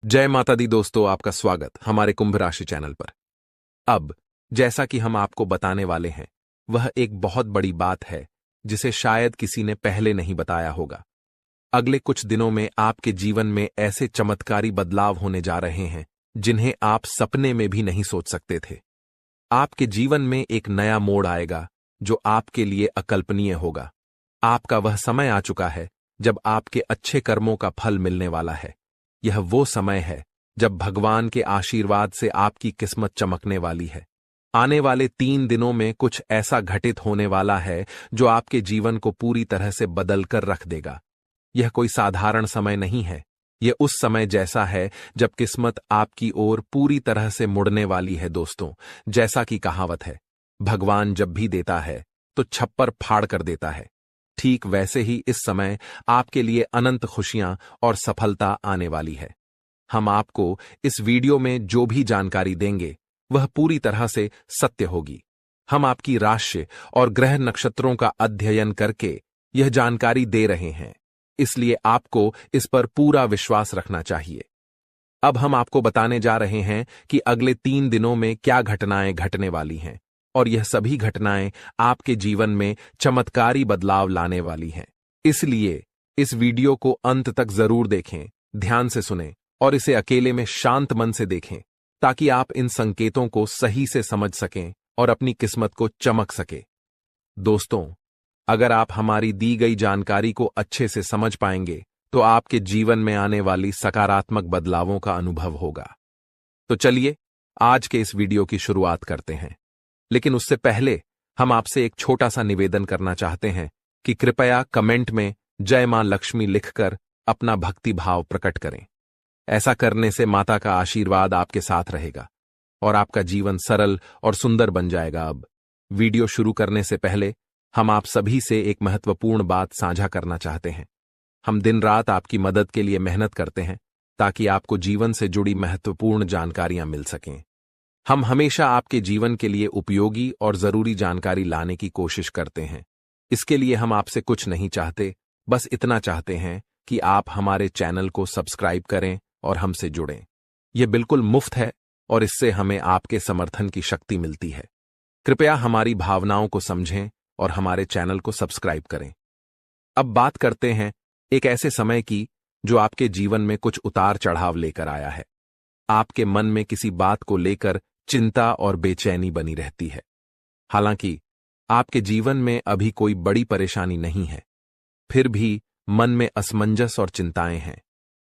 जय माता दी दोस्तों, आपका स्वागत हमारे कुंभ राशि चैनल पर। अब जैसा कि हम आपको बताने वाले हैं, वह एक बहुत बड़ी बात है जिसे शायद किसी ने पहले नहीं बताया होगा। अगले कुछ दिनों में आपके जीवन में ऐसे चमत्कारी बदलाव होने जा रहे हैं जिन्हें आप सपने में भी नहीं सोच सकते थे। आपके जीवन में एक नया मोड़ आएगा जो आपके लिए अकल्पनीय होगा। आपका वह समय आ चुका है जब आपके अच्छे कर्मों का फल मिलने वाला है। यह वो समय है जब भगवान के आशीर्वाद से आपकी किस्मत चमकने वाली है। आने वाले 3 दिनों में कुछ ऐसा घटित होने वाला है जो आपके जीवन को पूरी तरह से बदल कर रख देगा। यह कोई साधारण समय नहीं है। यह उस समय जैसा है जब किस्मत आपकी ओर पूरी तरह से मुड़ने वाली है दोस्तों। जैसा कि कहावत है, भगवान जब भी देता है तो छप्पर फाड़ कर देता है। ठीक वैसे ही इस समय आपके लिए अनंत खुशियां और सफलता आने वाली है। हम आपको इस वीडियो में जो भी जानकारी देंगे वह पूरी तरह से सत्य होगी। हम आपकी राशि और ग्रह नक्षत्रों का अध्ययन करके यह जानकारी दे रहे हैं, इसलिए आपको इस पर पूरा विश्वास रखना चाहिए। अब हम आपको बताने जा रहे हैं कि अगले 3 दिनों में क्या घटनाएं घटने वाली हैं, और यह सभी घटनाएं आपके जीवन में चमत्कारी बदलाव लाने वाली हैं। इसलिए इस वीडियो को अंत तक जरूर देखें, ध्यान से सुनें और इसे अकेले में शांत मन से देखें, ताकि आप इन संकेतों को सही से समझ सकें और अपनी किस्मत को चमक सके। दोस्तों, अगर आप हमारी दी गई जानकारी को अच्छे से समझ पाएंगे तो आपके जीवन में आने वाली सकारात्मक बदलावों का अनुभव होगा। तो चलिए आज के इस वीडियो की शुरुआत करते हैं। लेकिन उससे पहले हम आपसे एक छोटा सा निवेदन करना चाहते हैं कि कृपया कमेंट में जय मां लक्ष्मी लिखकर अपना भक्ति भाव प्रकट करें। ऐसा करने से माता का आशीर्वाद आपके साथ रहेगा और आपका जीवन सरल और सुंदर बन जाएगा। अब वीडियो शुरू करने से पहले हम आप सभी से एक महत्वपूर्ण बात साझा करना चाहते हैं। हम दिन रात आपकी मदद के लिए मेहनत करते हैं ताकि आपको जीवन से जुड़ी महत्वपूर्ण जानकारियां मिल सकें। हम हमेशा आपके जीवन के लिए उपयोगी और जरूरी जानकारी लाने की कोशिश करते हैं। इसके लिए हम आपसे कुछ नहीं चाहते, बस इतना चाहते हैं कि आप हमारे चैनल को सब्सक्राइब करें और हमसे जुड़ें। यह बिल्कुल मुफ्त है और इससे हमें आपके समर्थन की शक्ति मिलती है। कृपया हमारी भावनाओं को समझें और हमारे चैनल को सब्सक्राइब करें। अब बात करते हैं एक ऐसे समय की जो आपके जीवन में कुछ उतार चढ़ाव लेकर आया है। आपके मन में किसी बात को लेकर चिंता और बेचैनी बनी रहती है। हालांकि आपके जीवन में अभी कोई बड़ी परेशानी नहीं है, फिर भी मन में असमंजस और चिंताएं हैं।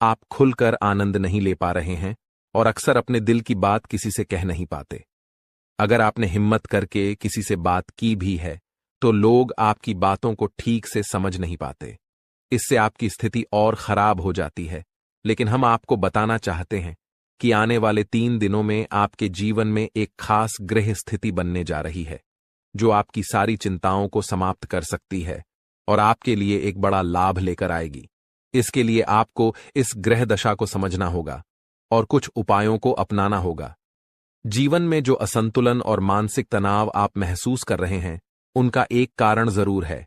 आप खुलकर आनंद नहीं ले पा रहे हैं और अक्सर अपने दिल की बात किसी से कह नहीं पाते। अगर आपने हिम्मत करके किसी से बात की भी है तो लोग आपकी बातों को ठीक से समझ नहीं पाते। इससे आपकी स्थिति और खराब हो जाती है। लेकिन हम आपको बताना चाहते हैं कि आने वाले 3 दिनों में आपके जीवन में एक खास ग्रह स्थिति बनने जा रही है जो आपकी सारी चिंताओं को समाप्त कर सकती है और आपके लिए एक बड़ा लाभ लेकर आएगी। इसके लिए आपको इस ग्रह दशा को समझना होगा और कुछ उपायों को अपनाना होगा। जीवन में जो असंतुलन और मानसिक तनाव आप महसूस कर रहे हैं, उनका एक कारण जरूर है।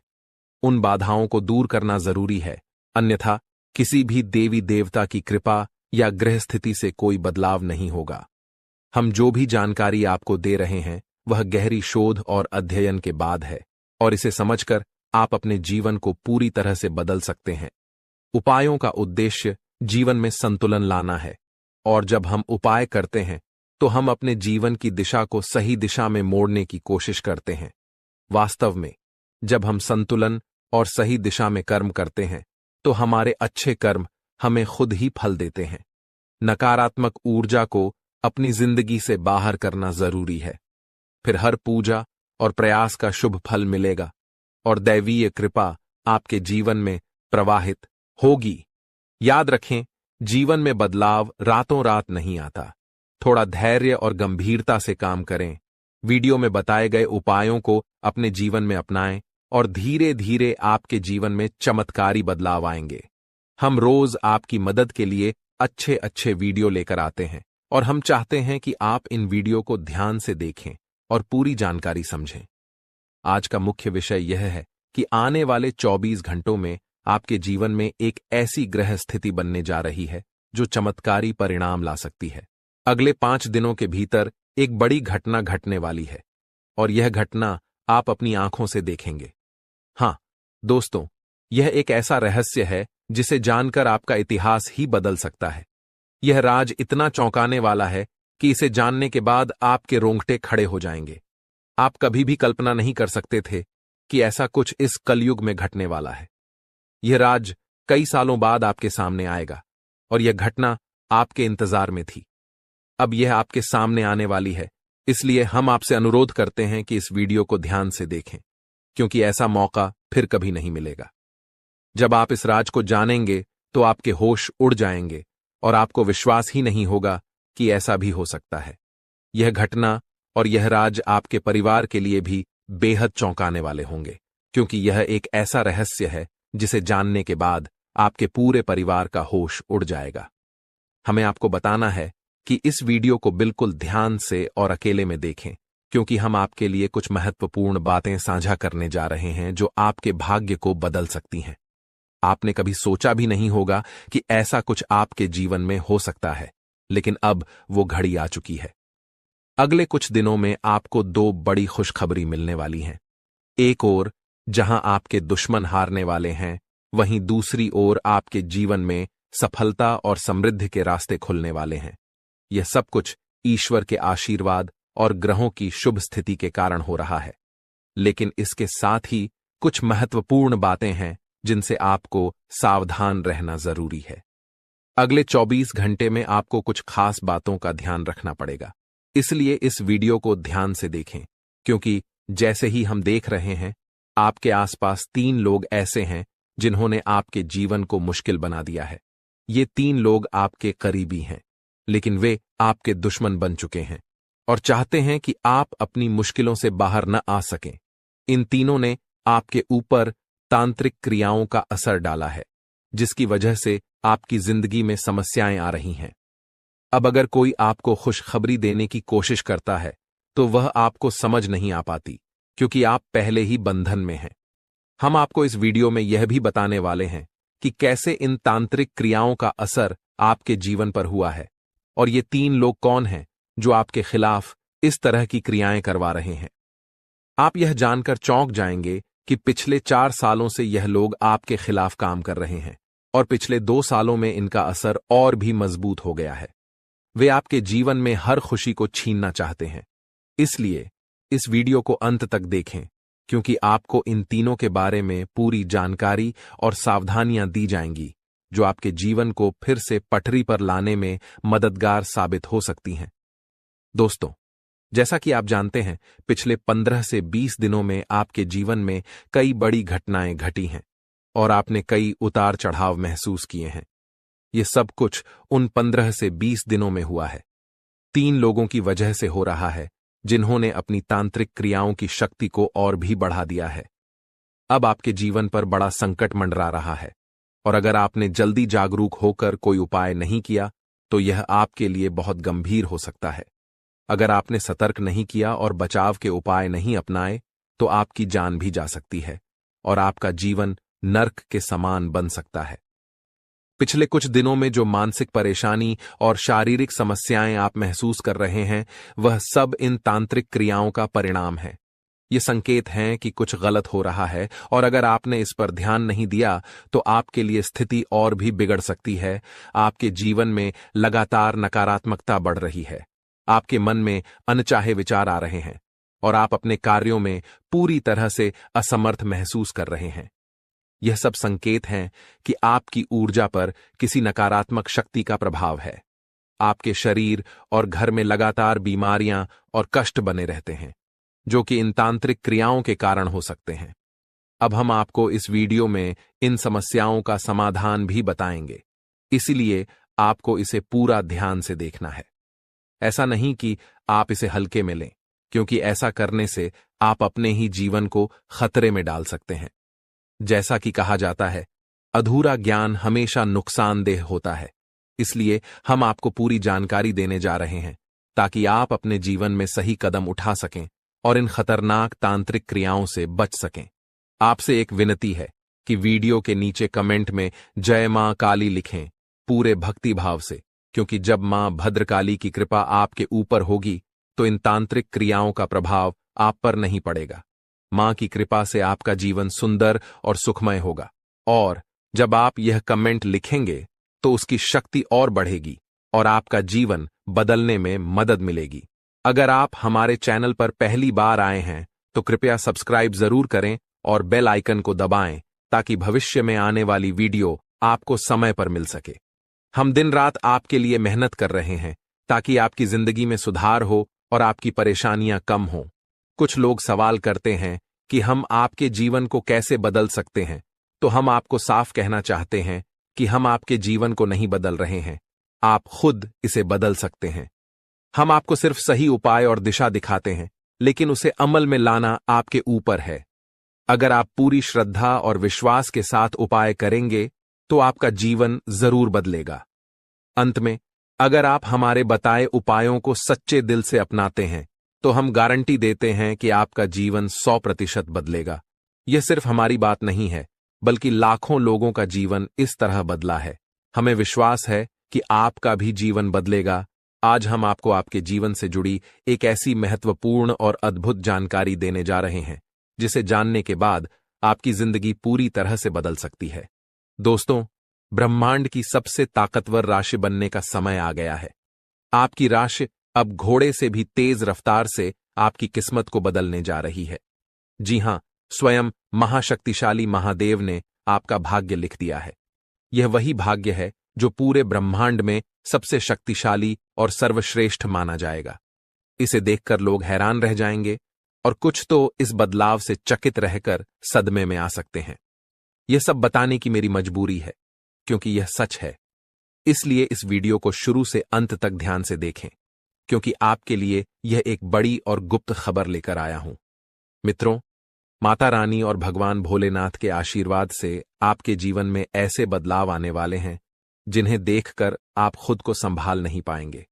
उन बाधाओं को दूर करना जरूरी है, अन्यथा किसी भी देवी देवता की कृपा या ग्रह स्थिति से कोई बदलाव नहीं होगा। हम जो भी जानकारी आपको दे रहे हैं वह गहरी शोध और अध्ययन के बाद है और इसे समझकर आप अपने जीवन को पूरी तरह से बदल सकते हैं। उपायों का उद्देश्य जीवन में संतुलन लाना है, और जब हम उपाय करते हैं तो हम अपने जीवन की दिशा को सही दिशा में मोड़ने की कोशिश करते हैं। वास्तव में जब हम संतुलन और सही दिशा में कर्म करते हैं तो हमारे अच्छे कर्म हमें खुद ही फल देते हैं। नकारात्मक ऊर्जा को अपनी जिंदगी से बाहर करना जरूरी है, फिर हर पूजा और प्रयास का शुभ फल मिलेगा और दैवीय कृपा आपके जीवन में प्रवाहित होगी। याद रखें, जीवन में बदलाव रातों रात नहीं आता। थोड़ा धैर्य और गंभीरता से काम करें। वीडियो में बताए गए उपायों को अपने जीवन में अपनाएं और धीरे धीरे आपके जीवन में चमत्कारी बदलाव आएंगे। हम रोज आपकी मदद के लिए अच्छे अच्छे वीडियो लेकर आते हैं और हम चाहते हैं कि आप इन वीडियो को ध्यान से देखें और पूरी जानकारी समझें। आज का मुख्य विषय यह है कि आने वाले 24 घंटों में आपके जीवन में एक ऐसी ग्रह स्थिति बनने जा रही है जो चमत्कारी परिणाम ला सकती है। अगले 5 दिनों के भीतर एक बड़ी घटना घटने वाली है और यह घटना आप अपनी आंखों से देखेंगे। हाँ दोस्तों, यह एक ऐसा रहस्य है जिसे जानकर आपका इतिहास ही बदल सकता है। यह राज इतना चौंकाने वाला है कि इसे जानने के बाद आपके रोंगटे खड़े हो जाएंगे। आप कभी भी कल्पना नहीं कर सकते थे कि ऐसा कुछ इस कलयुग में घटने वाला है। यह राज कई सालों बाद आपके सामने आएगा और यह घटना आपके इंतजार में थी। अब यह आपके सामने आने वाली है, इसलिए हम आपसे अनुरोध करते हैं कि इस वीडियो को ध्यान से देखें, क्योंकि ऐसा मौका फिर कभी नहीं मिलेगा। जब आप इस राज को जानेंगे तो आपके होश उड़ जाएंगे और आपको विश्वास ही नहीं होगा कि ऐसा भी हो सकता है। यह घटना और यह राज आपके परिवार के लिए भी बेहद चौंकाने वाले होंगे, क्योंकि यह एक ऐसा रहस्य है जिसे जानने के बाद आपके पूरे परिवार का होश उड़ जाएगा। हमें आपको बताना है कि इस वीडियो को बिल्कुल ध्यान से और अकेले में देखें, क्योंकि हम आपके लिए कुछ महत्वपूर्ण बातें साझा करने जा रहे हैं जो आपके भाग्य को बदल सकती हैं। आपने कभी सोचा भी नहीं होगा कि ऐसा कुछ आपके जीवन में हो सकता है, लेकिन अब वो घड़ी आ चुकी है। अगले कुछ दिनों में आपको 2 बड़ी खुशखबरी मिलने वाली हैं। एक ओर जहां आपके दुश्मन हारने वाले हैं, वहीं दूसरी ओर आपके जीवन में सफलता और समृद्धि के रास्ते खुलने वाले हैं। यह सब कुछ ईश्वर के आशीर्वाद और ग्रहों की शुभ स्थिति के कारण हो रहा है, लेकिन इसके साथ ही कुछ महत्वपूर्ण बातें हैं जिनसे आपको सावधान रहना जरूरी है। अगले 24 घंटे में आपको कुछ खास बातों का ध्यान रखना पड़ेगा, इसलिए इस वीडियो को ध्यान से देखें, क्योंकि जैसे ही हम देख रहे हैं, आपके आसपास 3 लोग ऐसे हैं जिन्होंने आपके जीवन को मुश्किल बना दिया है। ये 3 लोग आपके करीबी हैं, लेकिन वे आपके दुश्मन बन चुके हैं और चाहते हैं कि आप अपनी मुश्किलों से बाहर न आ सकें। इन तीनों ने आपके ऊपर तांत्रिक क्रियाओं का असर डाला है, जिसकी वजह से आपकी जिंदगी में समस्याएं आ रही हैं। अब अगर कोई आपको खुशखबरी देने की कोशिश करता है, तो वह आपको समझ नहीं आ पाती, क्योंकि आप पहले ही बंधन में हैं। हम आपको इस वीडियो में यह भी बताने वाले हैं कि कैसे इन तांत्रिक क्रियाओं का असर आपके जीवन पर हुआ है और ये 3 लोग कौन हैं जो आपके खिलाफ इस तरह की क्रियाएं करवा रहे हैं। आप यह जानकर चौंक जाएंगे कि पिछले 4 सालों से यह लोग आपके खिलाफ काम कर रहे हैं और पिछले 2 सालों में इनका असर और भी मजबूत हो गया है। वे आपके जीवन में हर खुशी को छीनना चाहते हैं, इसलिए इस वीडियो को अंत तक देखें, क्योंकि आपको इन तीनों के बारे में पूरी जानकारी और सावधानियां दी जाएंगी जो आपके जीवन को फिर से पटरी पर लाने में मददगार साबित हो सकती हैं। दोस्तों, जैसा कि आप जानते हैं, पिछले 15 से 20 दिनों में आपके जीवन में कई बड़ी घटनाएं घटी हैं और आपने कई उतार चढ़ाव महसूस किए हैं। ये सब कुछ उन 15 से 20 दिनों में हुआ है। 3 लोगों की वजह से हो रहा है, जिन्होंने अपनी तांत्रिक क्रियाओं की शक्ति को और भी बढ़ा दिया है। अब आपके जीवन पर बड़ा संकट मंडरा रहा है और अगर आपने जल्दी जागरूक होकर कोई उपाय नहीं किया, तो यह आपके लिए बहुत गंभीर हो सकता है। अगर आपने सतर्क नहीं किया और बचाव के उपाय नहीं अपनाए, तो आपकी जान भी जा सकती है और आपका जीवन नर्क के समान बन सकता है। पिछले कुछ दिनों में जो मानसिक परेशानी और शारीरिक समस्याएं आप महसूस कर रहे हैं, वह सब इन तांत्रिक क्रियाओं का परिणाम है। ये संकेत हैं कि कुछ गलत हो रहा है और अगर आपने इस पर ध्यान नहीं दिया, तो आपके लिए स्थिति और भी बिगड़ सकती है। आपके जीवन में लगातार नकारात्मकता बढ़ रही है, आपके मन में अनचाहे विचार आ रहे हैं और आप अपने कार्यों में पूरी तरह से असमर्थ महसूस कर रहे हैं। यह सब संकेत हैं कि आपकी ऊर्जा पर किसी नकारात्मक शक्ति का प्रभाव है। आपके शरीर और घर में लगातार बीमारियां और कष्ट बने रहते हैं, जो कि इन तांत्रिक क्रियाओं के कारण हो सकते हैं। अब हम आपको इस वीडियो में इन समस्याओं का समाधान भी बताएंगे, इसलिए आपको इसे पूरा ध्यान से देखना है। ऐसा नहीं कि आप इसे हल्के में लें, क्योंकि ऐसा करने से आप अपने ही जीवन को खतरे में डाल सकते हैं। जैसा कि कहा जाता है, अधूरा ज्ञान हमेशा नुकसानदेह होता है, इसलिए हम आपको पूरी जानकारी देने जा रहे हैं ताकि आप अपने जीवन में सही कदम उठा सकें और इन खतरनाक तांत्रिक क्रियाओं से बच सकें। आपसे एक विनती है कि वीडियो के नीचे कमेंट में जय मां काली लिखें पूरे भक्ति भाव से, क्योंकि जब मां भद्रकाली की कृपा आपके ऊपर होगी तो इन तांत्रिक क्रियाओं का प्रभाव आप पर नहीं पड़ेगा। मां की कृपा से आपका जीवन सुंदर और सुखमय होगा। और जब आप यह कमेंट लिखेंगे तो उसकी शक्ति और बढ़ेगी और आपका जीवन बदलने में मदद मिलेगी। अगर आप हमारे चैनल पर पहली बार आए हैं तो कृपया सब्सक्राइब जरूर करें और बेल आइकन को दबाएं ताकि भविष्य में आने वाली वीडियो आपको समय पर मिल सके। हम दिन रात आपके लिए मेहनत कर रहे हैं ताकि आपकी जिंदगी में सुधार हो और आपकी परेशानियां कम हों। कुछ लोग सवाल करते हैं कि हम आपके जीवन को कैसे बदल सकते हैं, तो हम आपको साफ कहना चाहते हैं कि हम आपके जीवन को नहीं बदल रहे हैं, आप खुद इसे बदल सकते हैं। हम आपको सिर्फ सही उपाय और दिशा दिखाते हैं, लेकिन उसे अमल में लाना आपके ऊपर है। अगर आप पूरी श्रद्धा और विश्वास के साथ उपाय करेंगे तो आपका जीवन जरूर बदलेगा। अंत में, अगर आप हमारे बताए उपायों को सच्चे दिल से अपनाते हैं तो हम गारंटी देते हैं कि आपका जीवन 100% बदलेगा। यह सिर्फ हमारी बात नहीं है, बल्कि लाखों लोगों का जीवन इस तरह बदला है। हमें विश्वास है कि आपका भी जीवन बदलेगा। आज हम आपको आपके जीवन से जुड़ी एक ऐसी महत्वपूर्ण और अद्भुत जानकारी देने जा रहे हैं जिसे जानने के बाद आपकी जिंदगी पूरी तरह से बदल सकती है। दोस्तों, ब्रह्मांड की सबसे ताकतवर राशि बनने का समय आ गया है। आपकी राशि अब घोड़े से भी तेज रफ्तार से आपकी किस्मत को बदलने जा रही है। जी हां, स्वयं महाशक्तिशाली महादेव ने आपका भाग्य लिख दिया है। यह वही भाग्य है जो पूरे ब्रह्मांड में सबसे शक्तिशाली और सर्वश्रेष्ठ माना जाएगा। इसे देखकर लोग हैरान रह जाएंगे और कुछ तो इस बदलाव से चकित रहकर सदमे में आ सकते हैं। यह सब बताने की मेरी मजबूरी है, क्योंकि यह सच है। इसलिए इस वीडियो को शुरू से अंत तक ध्यान से देखें, क्योंकि आपके लिए यह एक बड़ी और गुप्त खबर लेकर आया हूं। मित्रों, माता रानी और भगवान भोलेनाथ के आशीर्वाद से आपके जीवन में ऐसे बदलाव आने वाले हैं जिन्हें देखकर आप खुद को संभाल नहीं पाएंगे।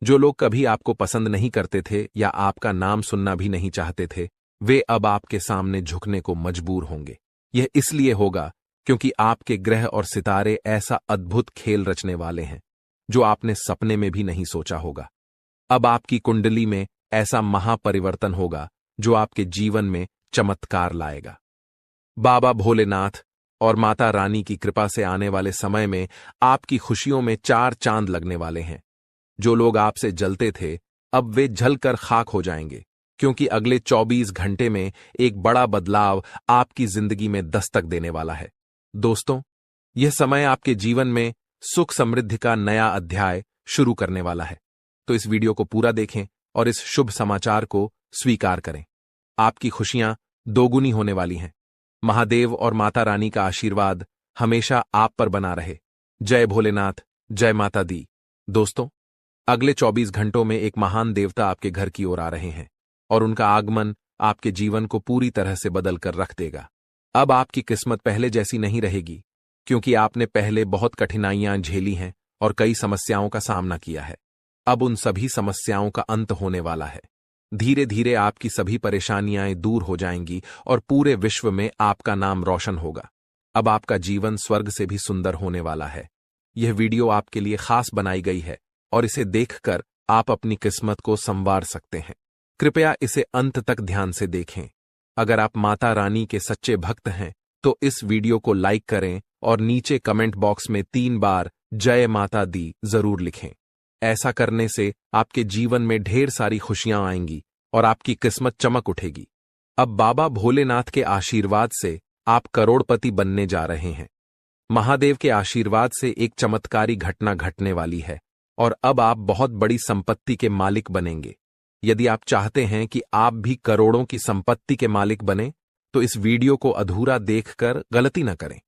जो लोग कभी आपको पसंद नहीं करते थे या आपका नाम सुनना भी नहीं चाहते थे, वे अब आपके सामने झुकने को मजबूर होंगे। यह इसलिए होगा क्योंकि आपके ग्रह और सितारे ऐसा अद्भुत खेल रचने वाले हैं जो आपने सपने में भी नहीं सोचा होगा। अब आपकी कुंडली में ऐसा महापरिवर्तन होगा जो आपके जीवन में चमत्कार लाएगा। बाबा भोलेनाथ और माता रानी की कृपा से आने वाले समय में आपकी खुशियों में 4 चांद लगने वाले हैं। जो लोग आपसे जलते थे, अब वे जलकर खाक हो जाएंगे, क्योंकि अगले 24 घंटे में एक बड़ा बदलाव आपकी जिंदगी में दस्तक देने वाला है। दोस्तों, यह समय आपके जीवन में सुख समृद्धि का नया अध्याय शुरू करने वाला है। तो इस वीडियो को पूरा देखें और इस शुभ समाचार को स्वीकार करें। आपकी खुशियां दोगुनी होने वाली हैं। महादेव और माता रानी का आशीर्वाद हमेशा आप पर बना रहे। जय भोलेनाथ, जय माता दी। दोस्तों, अगले 24 घंटों में एक महान देवता आपके घर की ओर आ रहे हैं और उनका आगमन आपके जीवन को पूरी तरह से बदल कर रख देगा। अब आपकी किस्मत पहले जैसी नहीं रहेगी, क्योंकि आपने पहले बहुत कठिनाइयां झेली हैं और कई समस्याओं का सामना किया है। अब उन सभी समस्याओं का अंत होने वाला है। धीरे धीरे आपकी सभी परेशानियां दूर हो जाएंगी और पूरे विश्व में आपका नाम रोशन होगा। अब आपका जीवन स्वर्ग से भी सुंदर होने वाला है। यह वीडियो आपके लिए खास बनाई गई है और इसे देखकर आप अपनी किस्मत को संवार सकते हैं। कृपया इसे अंत तक ध्यान से देखें। अगर आप माता रानी के सच्चे भक्त हैं तो इस वीडियो को लाइक करें और नीचे कमेंट बॉक्स में 3 बार जय माता दी जरूर लिखें। ऐसा करने से आपके जीवन में ढेर सारी खुशियां आएंगी और आपकी किस्मत चमक उठेगी। अब बाबा भोलेनाथ के आशीर्वाद से आप करोड़पति बनने जा रहे हैं। महादेव के आशीर्वाद से एक चमत्कारी घटना घटने वाली है और अब आप बहुत बड़ी संपत्ति के मालिक बनेंगे। यदि आप चाहते हैं कि आप भी करोड़ों की संपत्ति के मालिक बने, तो इस वीडियो को अधूरा देखकर गलती न करें।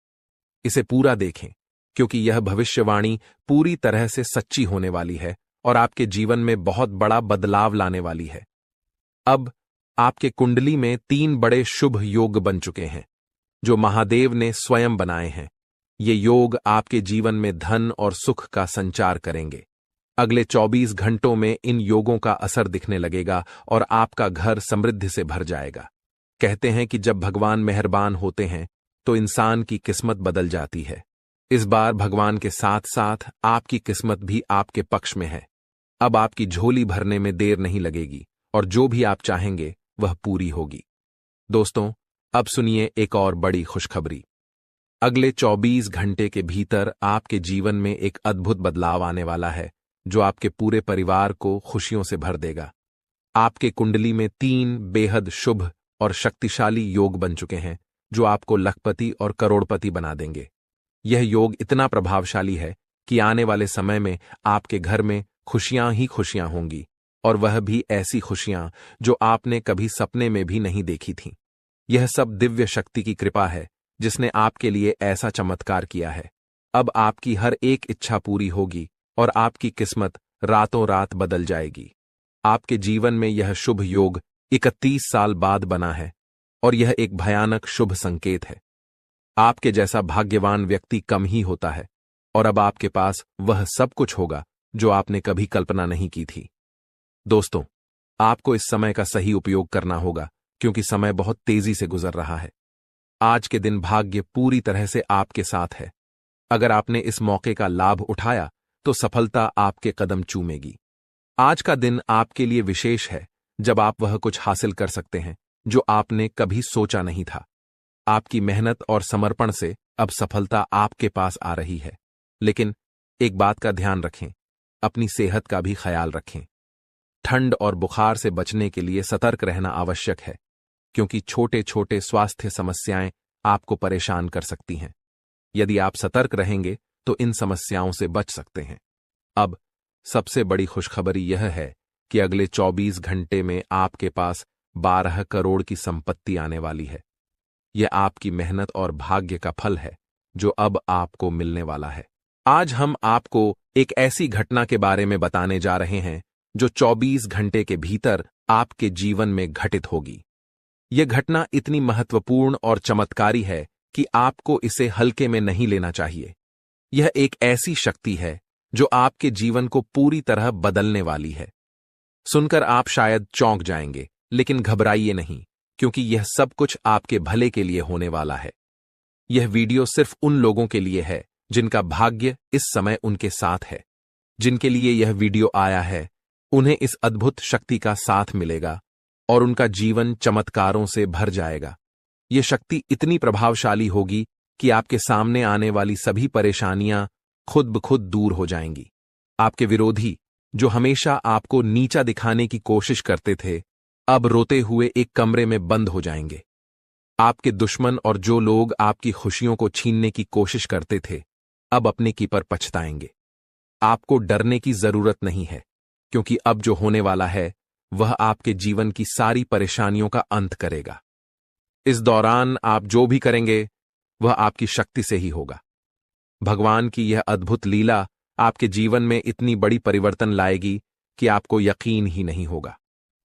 इसे पूरा देखें, क्योंकि यह भविष्यवाणी पूरी तरह से सच्ची होने वाली है और आपके जीवन में बहुत बड़ा बदलाव लाने वाली है। अब आपके कुंडली में 3 बड़े शुभ योग बन चुके हैं, जो महादेव ने स्वयं बनाए हैं। ये योग आपके जीवन में धन और सुख का संचार करेंगे। अगले 24 घंटों में इन योगों का असर दिखने लगेगा और आपका घर समृद्धि से भर जाएगा। कहते हैं कि जब भगवान मेहरबान होते हैं तो इंसान की किस्मत बदल जाती है। इस बार भगवान के साथ साथ आपकी किस्मत भी आपके पक्ष में है। अब आपकी झोली भरने में देर नहीं लगेगी और जो भी आप चाहेंगे वह पूरी होगी। दोस्तों, अब सुनिए एक और बड़ी खुशखबरी। अगले 24 घंटे के भीतर आपके जीवन में एक अद्भुत बदलाव आने वाला है जो आपके पूरे परिवार को खुशियों से भर देगा। आपके कुंडली में 3 बेहद शुभ और शक्तिशाली योग बन चुके हैं जो आपको लखपति और करोड़पति बना देंगे। यह योग इतना प्रभावशाली है कि आने वाले समय में आपके घर में खुशियां ही खुशियां होंगी, और वह भी ऐसी खुशियां जो आपने कभी सपने में भी नहीं देखी थीं। यह सब दिव्य शक्ति की कृपा है जिसने आपके लिए ऐसा चमत्कार किया है। अब आपकी हर एक इच्छा पूरी होगी और आपकी किस्मत रातों रात बदल जाएगी। आपके जीवन में यह शुभ योग 31 साल बाद बना है और यह एक भयानक शुभ संकेत है। आपके जैसा भाग्यवान व्यक्ति कम ही होता है और अब आपके पास वह सब कुछ होगा जो आपने कभी कल्पना नहीं की थी। दोस्तों, आपको इस समय का सही उपयोग करना होगा क्योंकि समय बहुत तेजी से गुजर रहा है। आज के दिन भाग्य पूरी तरह से आपके साथ है। अगर आपने इस मौके का लाभ उठाया तो सफलता आपके कदम चूमेगी। आज का दिन आपके लिए विशेष है जब आप वह कुछ हासिल कर सकते हैं जो आपने कभी सोचा नहीं था। आपकी मेहनत और समर्पण से अब सफलता आपके पास आ रही है। लेकिन एक बात का ध्यान रखें, अपनी सेहत का भी ख्याल रखें। ठंड और बुखार से बचने के लिए सतर्क रहना आवश्यक है क्योंकि छोटे छोटे स्वास्थ्य समस्याएं आपको परेशान कर सकती हैं। यदि आप सतर्क रहेंगे तो इन समस्याओं से बच सकते हैं। अब सबसे बड़ी खुशखबरी यह है कि अगले 24 घंटे में आपके पास 12 करोड़ की संपत्ति आने वाली है। यह आपकी मेहनत और भाग्य का फल है जो अब आपको मिलने वाला है। आज हम आपको एक ऐसी घटना के बारे में बताने जा रहे हैं जो 24 घंटे के भीतर आपके जीवन में घटित होगी। यह घटना इतनी महत्वपूर्ण और चमत्कारी है कि आपको इसे हल्के में नहीं लेना चाहिए। यह एक ऐसी शक्ति है जो आपके जीवन को पूरी तरह बदलने वाली है। सुनकर आप शायद चौंक जाएंगे, लेकिन घबराइए नहीं क्योंकि यह सब कुछ आपके भले के लिए होने वाला है। यह वीडियो सिर्फ उन लोगों के लिए है जिनका भाग्य इस समय उनके साथ है। जिनके लिए यह वीडियो आया है उन्हें इस अद्भुत शक्ति का साथ मिलेगा और उनका जीवन चमत्कारों से भर जाएगा। यह शक्ति इतनी प्रभावशाली होगी कि आपके सामने आने वाली सभी परेशानियां खुद ब खुद दूर हो जाएंगी। आपके विरोधी जो हमेशा आपको नीचा दिखाने की कोशिश करते थे, अब रोते हुए एक कमरे में बंद हो जाएंगे। आपके दुश्मन और जो लोग आपकी खुशियों को छीनने की कोशिश करते थे, अब अपने की पर पछताएंगे। आपको डरने की जरूरत नहीं है क्योंकि अब जो होने वाला है वह आपके जीवन की सारी परेशानियों का अंत करेगा। इस दौरान आप जो भी करेंगे वह आपकी शक्ति से ही होगा। भगवान की यह अद्भुत लीला आपके जीवन में इतनी बड़ी परिवर्तन लाएगी कि आपको यकीन ही नहीं होगा।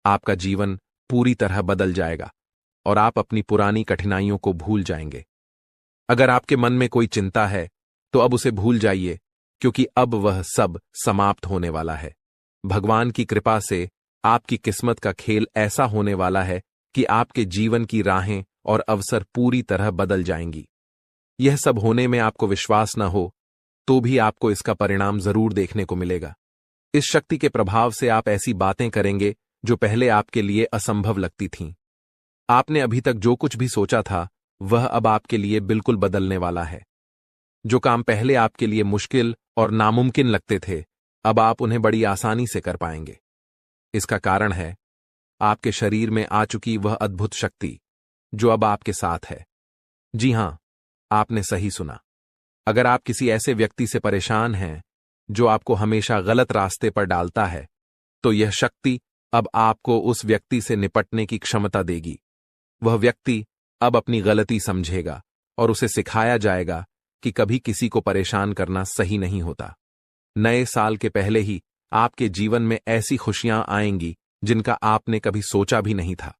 आपका जीवन पूरी तरह बदल जाएगा और आप अपनी पुरानी कठिनाइयों को भूल जाएंगे। अगर आपके मन में कोई चिंता है तो अब उसे भूल जाइए क्योंकि अब वह सब समाप्त होने वाला है। भगवान की कृपा से आपकी किस्मत का खेल ऐसा होने वाला है कि आपके जीवन की राहें और अवसर पूरी तरह बदल जाएंगी। यह सब होने में आपको विश्वास न हो तो भी आपको इसका परिणाम जरूर देखने को मिलेगा। इस शक्ति के प्रभाव से आप ऐसी बातें करेंगे जो पहले आपके लिए असंभव लगती थीं। आपने अभी तक जो कुछ भी सोचा था वह अब आपके लिए बिल्कुल बदलने वाला है। जो काम पहले आपके लिए मुश्किल और नामुमकिन लगते थे, अब आप उन्हें बड़ी आसानी से कर पाएंगे। इसका कारण है आपके शरीर में आ चुकी वह अद्भुत शक्ति जो अब आपके साथ है। जी हां, आपने सही सुना। अगर आप किसी ऐसे व्यक्ति से परेशान हैं जो आपको हमेशा गलत रास्ते पर डालता है, तो यह शक्ति अब आपको उस व्यक्ति से निपटने की क्षमता देगी। वह व्यक्ति अब अपनी गलती समझेगा और उसे सिखाया जाएगा कि कभी किसी को परेशान करना सही नहीं होता। नए साल के पहले ही आपके जीवन में ऐसी खुशियां आएंगी जिनका आपने कभी सोचा भी नहीं था।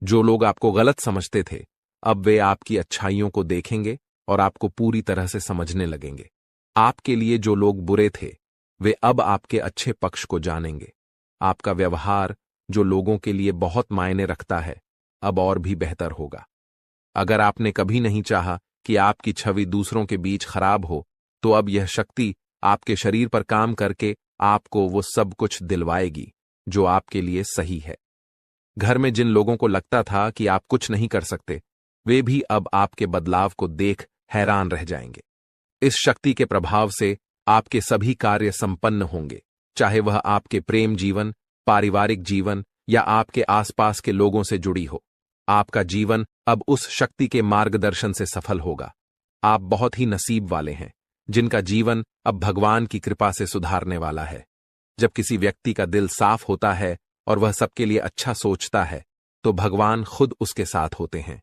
जो लोग आपको गलत समझते थे, अब वे आपकी अच्छाइयों को देखेंगे और आपको पूरी तरह से समझने लगेंगे। आपके लिए जो लोग बुरे थे, वे अब आपके अच्छे पक्ष को जानेंगे। आपका व्यवहार जो लोगों के लिए बहुत मायने रखता है, अब और भी बेहतर होगा। अगर आपने कभी नहीं चाहा कि आपकी छवि दूसरों के बीच खराब हो, तो अब यह शक्ति आपके शरीर पर काम करके आपको वो सब कुछ दिलवाएगी जो आपके लिए सही है। घर में जिन लोगों को लगता था कि आप कुछ नहीं कर सकते, वे भी अब आपके बदलाव को देख हैरान रह जाएंगे। इस शक्ति के प्रभाव से आपके सभी कार्य संपन्न होंगे, चाहे वह आपके प्रेम जीवन, पारिवारिक जीवन या आपके आसपास के लोगों से जुड़ी हो। आपका जीवन अब उस शक्ति के मार्गदर्शन से सफल होगा। आप बहुत ही नसीब वाले हैं जिनका जीवन अब भगवान की कृपा से सुधारने वाला है। जब किसी व्यक्ति का दिल साफ होता है और वह सबके लिए अच्छा सोचता है, तो भगवान खुद उसके साथ होते हैं।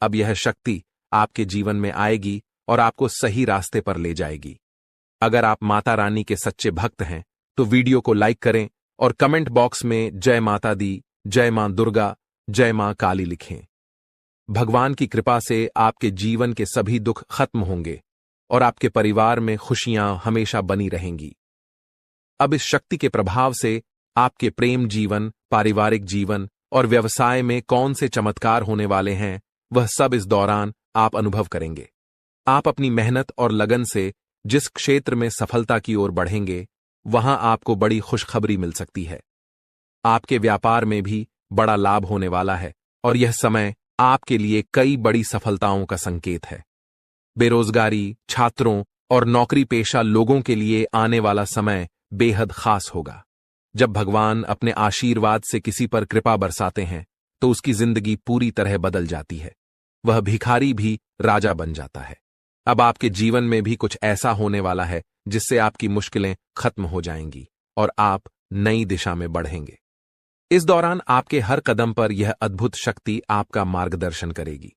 अब यह शक्ति आपके जीवन में आएगी और आपको सही रास्ते पर ले जाएगी। अगर आप माता रानी के सच्चे भक्त हैं, तो वीडियो को लाइक करें और कमेंट बॉक्स में जय माता दी, जय मां दुर्गा, जय मां काली लिखें। भगवान की कृपा से आपके जीवन के सभी दुख खत्म होंगे और आपके परिवार में खुशियां हमेशा बनी रहेंगी। अब इस शक्ति के प्रभाव से आपके प्रेम जीवन, पारिवारिक जीवन और व्यवसाय में कौन से चमत्कार होने वाले हैं, वह सब इस दौरान आप अनुभव करेंगे। आप अपनी मेहनत और लगन से जिस क्षेत्र में सफलता की ओर बढ़ेंगे, वहां आपको बड़ी खुशखबरी मिल सकती है। आपके व्यापार में भी बड़ा लाभ होने वाला है और यह समय आपके लिए कई बड़ी सफलताओं का संकेत है। बेरोजगारी, छात्रों और नौकरी पेशा लोगों के लिए आने वाला समय बेहद खास होगा। जब भगवान अपने आशीर्वाद से किसी पर कृपा बरसाते हैं, तो उसकी जिंदगी पूरी तरह बदल जाती है। वह भिखारी भी राजा बन जाता है। अब आपके जीवन में भी कुछ ऐसा होने वाला है जिससे आपकी मुश्किलें खत्म हो जाएंगी और आप नई दिशा में बढ़ेंगे। इस दौरान आपके हर कदम पर यह अद्भुत शक्ति आपका मार्गदर्शन करेगी।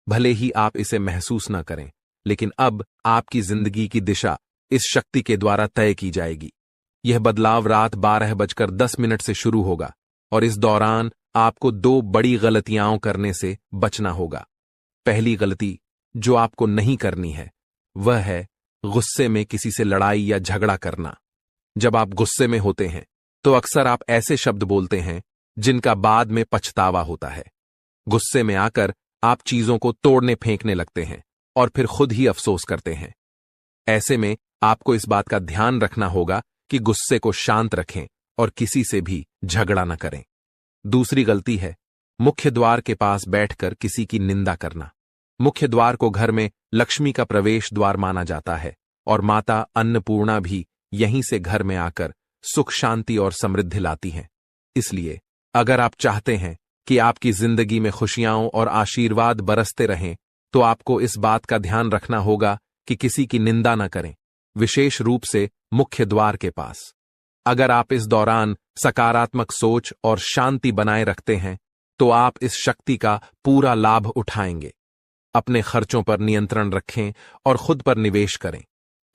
भले ही आप इसे महसूस न करें, लेकिन अब आपकी जिंदगी की दिशा इस शक्ति के द्वारा तय की जाएगी। यह बदलाव रात 12:10 से शुरू होगा और इस दौरान आपको 2 बड़ी गलतियां करने से बचना होगा। पहली गलती जो आपको नहीं करनी है, वह है गुस्से में किसी से लड़ाई या झगड़ा करना। जब आप गुस्से में होते हैं, तो अक्सर आप ऐसे शब्द बोलते हैं जिनका बाद में पछतावा होता है। गुस्से में आकर आप चीजों को तोड़ने फेंकने लगते हैं और फिर खुद ही अफसोस करते हैं। ऐसे में आपको इस बात का ध्यान रखना होगा कि गुस्से को शांत रखें और किसी से भी झगड़ा न करें। दूसरी गलती है मुख्य द्वार के पास बैठकर किसी की निंदा करना। मुख्य द्वार को घर में लक्ष्मी का प्रवेश द्वार माना जाता है और माता अन्नपूर्णा भी यहीं से घर में आकर सुख, शांति और समृद्धि लाती हैं। इसलिए अगर आप चाहते हैं कि आपकी जिंदगी में खुशियां और आशीर्वाद बरसते रहें, तो आपको इस बात का ध्यान रखना होगा कि किसी की निंदा न करें, विशेष रूप से मुख्य द्वार के पास। अगर आप इस दौरान सकारात्मक सोच और शांति बनाए रखते हैं, तो आप इस शक्ति का पूरा लाभ उठाएंगे। अपने खर्चों पर नियंत्रण रखें और खुद पर निवेश करें।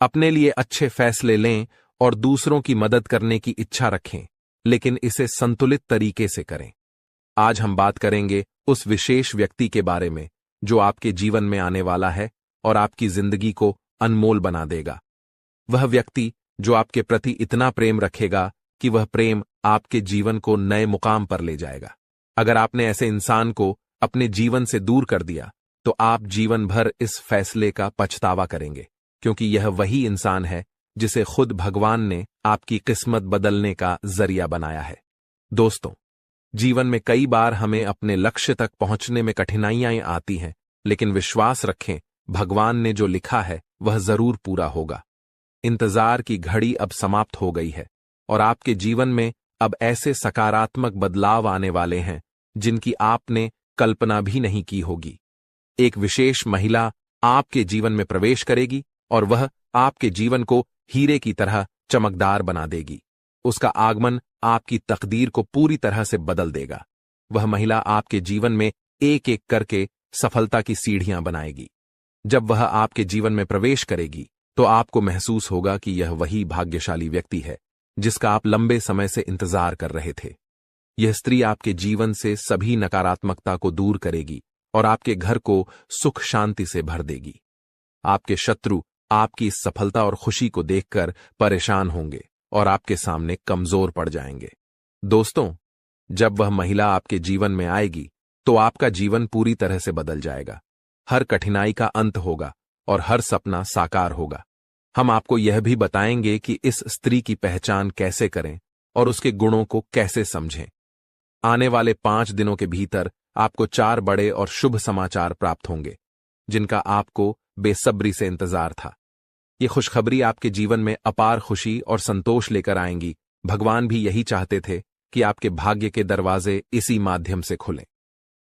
अपने लिए अच्छे फैसले लें और दूसरों की मदद करने की इच्छा रखें, लेकिन इसे संतुलित तरीके से करें। आज हम बात करेंगे उस विशेष व्यक्ति के बारे में जो आपके जीवन में आने वाला है और आपकी जिंदगी को अनमोल बना देगा। वह व्यक्ति जो आपके प्रति इतना प्रेम रखेगा कि वह प्रेम आपके जीवन को नए मुकाम पर ले जाएगा। अगर आपने ऐसे इंसान को अपने जीवन से दूर कर दिया, तो आप जीवन भर इस फैसले का पछतावा करेंगे, क्योंकि यह वही इंसान है जिसे खुद भगवान ने आपकी किस्मत बदलने का जरिया बनाया है। दोस्तों, जीवन में कई बार हमें अपने लक्ष्य तक पहुंचने में कठिनाइयां आती हैं, लेकिन विश्वास रखें, भगवान ने जो लिखा है वह जरूर पूरा होगा। इंतजार की घड़ी अब समाप्त हो गई है और आपके जीवन में अब ऐसे सकारात्मक बदलाव आने वाले हैं जिनकी आपने कल्पना भी नहीं की होगी। एक विशेष महिला आपके जीवन में प्रवेश करेगी और वह आपके जीवन को हीरे की तरह चमकदार बना देगी। उसका आगमन आपकी तकदीर को पूरी तरह से बदल देगा। वह महिला आपके जीवन में एक एक करके सफलता की सीढ़ियां बनाएगी। जब वह आपके जीवन में प्रवेश करेगी, तो आपको महसूस होगा कि यह वही भाग्यशाली व्यक्ति है जिसका आप लंबे समय से इंतजार कर रहे थे। यह स्त्री आपके जीवन से सभी नकारात्मकता को दूर करेगी और आपके घर को सुख शांति से भर देगी। आपके शत्रु आपकी इस सफलता और खुशी को देखकर परेशान होंगे और आपके सामने कमजोर पड़ जाएंगे। दोस्तों, जब वह महिला आपके जीवन में आएगी, तो आपका जीवन पूरी तरह से बदल जाएगा। हर कठिनाई का अंत होगा और हर सपना साकार होगा। हम आपको यह भी बताएंगे कि इस स्त्री की पहचान कैसे करें और उसके गुणों को कैसे समझें। आने वाले 5 दिनों के भीतर आपको 4 बड़े और शुभ समाचार प्राप्त होंगे, जिनका आपको बेसब्री से इंतजार था। ये खुशखबरी आपके जीवन में अपार खुशी और संतोष लेकर आएंगी। भगवान भी यही चाहते थे कि आपके भाग्य के दरवाजे इसी माध्यम से खुलें।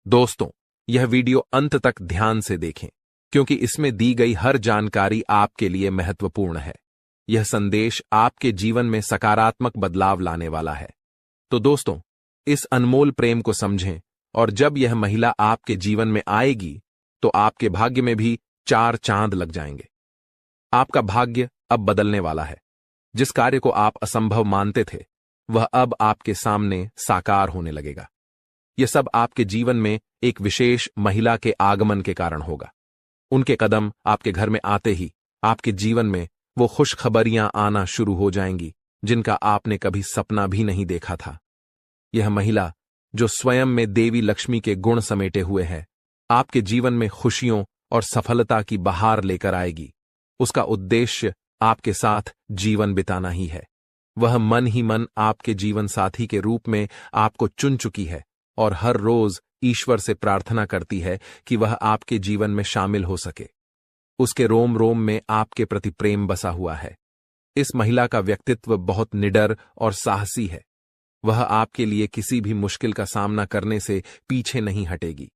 दोस्तों, यह वीडियो अंत तक ध्यान से देखें, क्योंकि इसमें दी गई हर जानकारी आपके लिए महत्वपूर्ण है। यह संदेश आपके जीवन में सकारात्मक बदलाव लाने वाला है। तो दोस्तों, इस अनमोल प्रेम को समझें, और जब यह महिला आपके जीवन में आएगी तो आपके भाग्य में भी 4 चांद लग जाएंगे। आपका भाग्य अब बदलने वाला है। जिस कार्य को आप असंभव मानते थे, वह अब आपके सामने साकार होने लगेगा। यह सब आपके जीवन में एक विशेष महिला के आगमन के कारण होगा। उनके कदम आपके घर में आते ही आपके जीवन में वो खुशखबरियां आना शुरू हो जाएंगी, जिनका आपने कभी सपना भी नहीं देखा था। यह महिला, जो स्वयं में देवी लक्ष्मी के गुण समेटे हुए है, आपके जीवन में खुशियों और सफलता की बहार लेकर आएगी। उसका उद्देश्य आपके साथ जीवन बिताना ही है। वह मन ही मन आपके जीवन साथी के रूप में आपको चुन चुकी है और हर रोज ईश्वर से प्रार्थना करती है कि वह आपके जीवन में शामिल हो सके। उसके रोम रोम में आपके प्रति प्रेम बसा हुआ है। इस महिला का व्यक्तित्व बहुत निडर और साहसी है। वह आपके लिए किसी भी मुश्किल का सामना करने से पीछे नहीं हटेगी।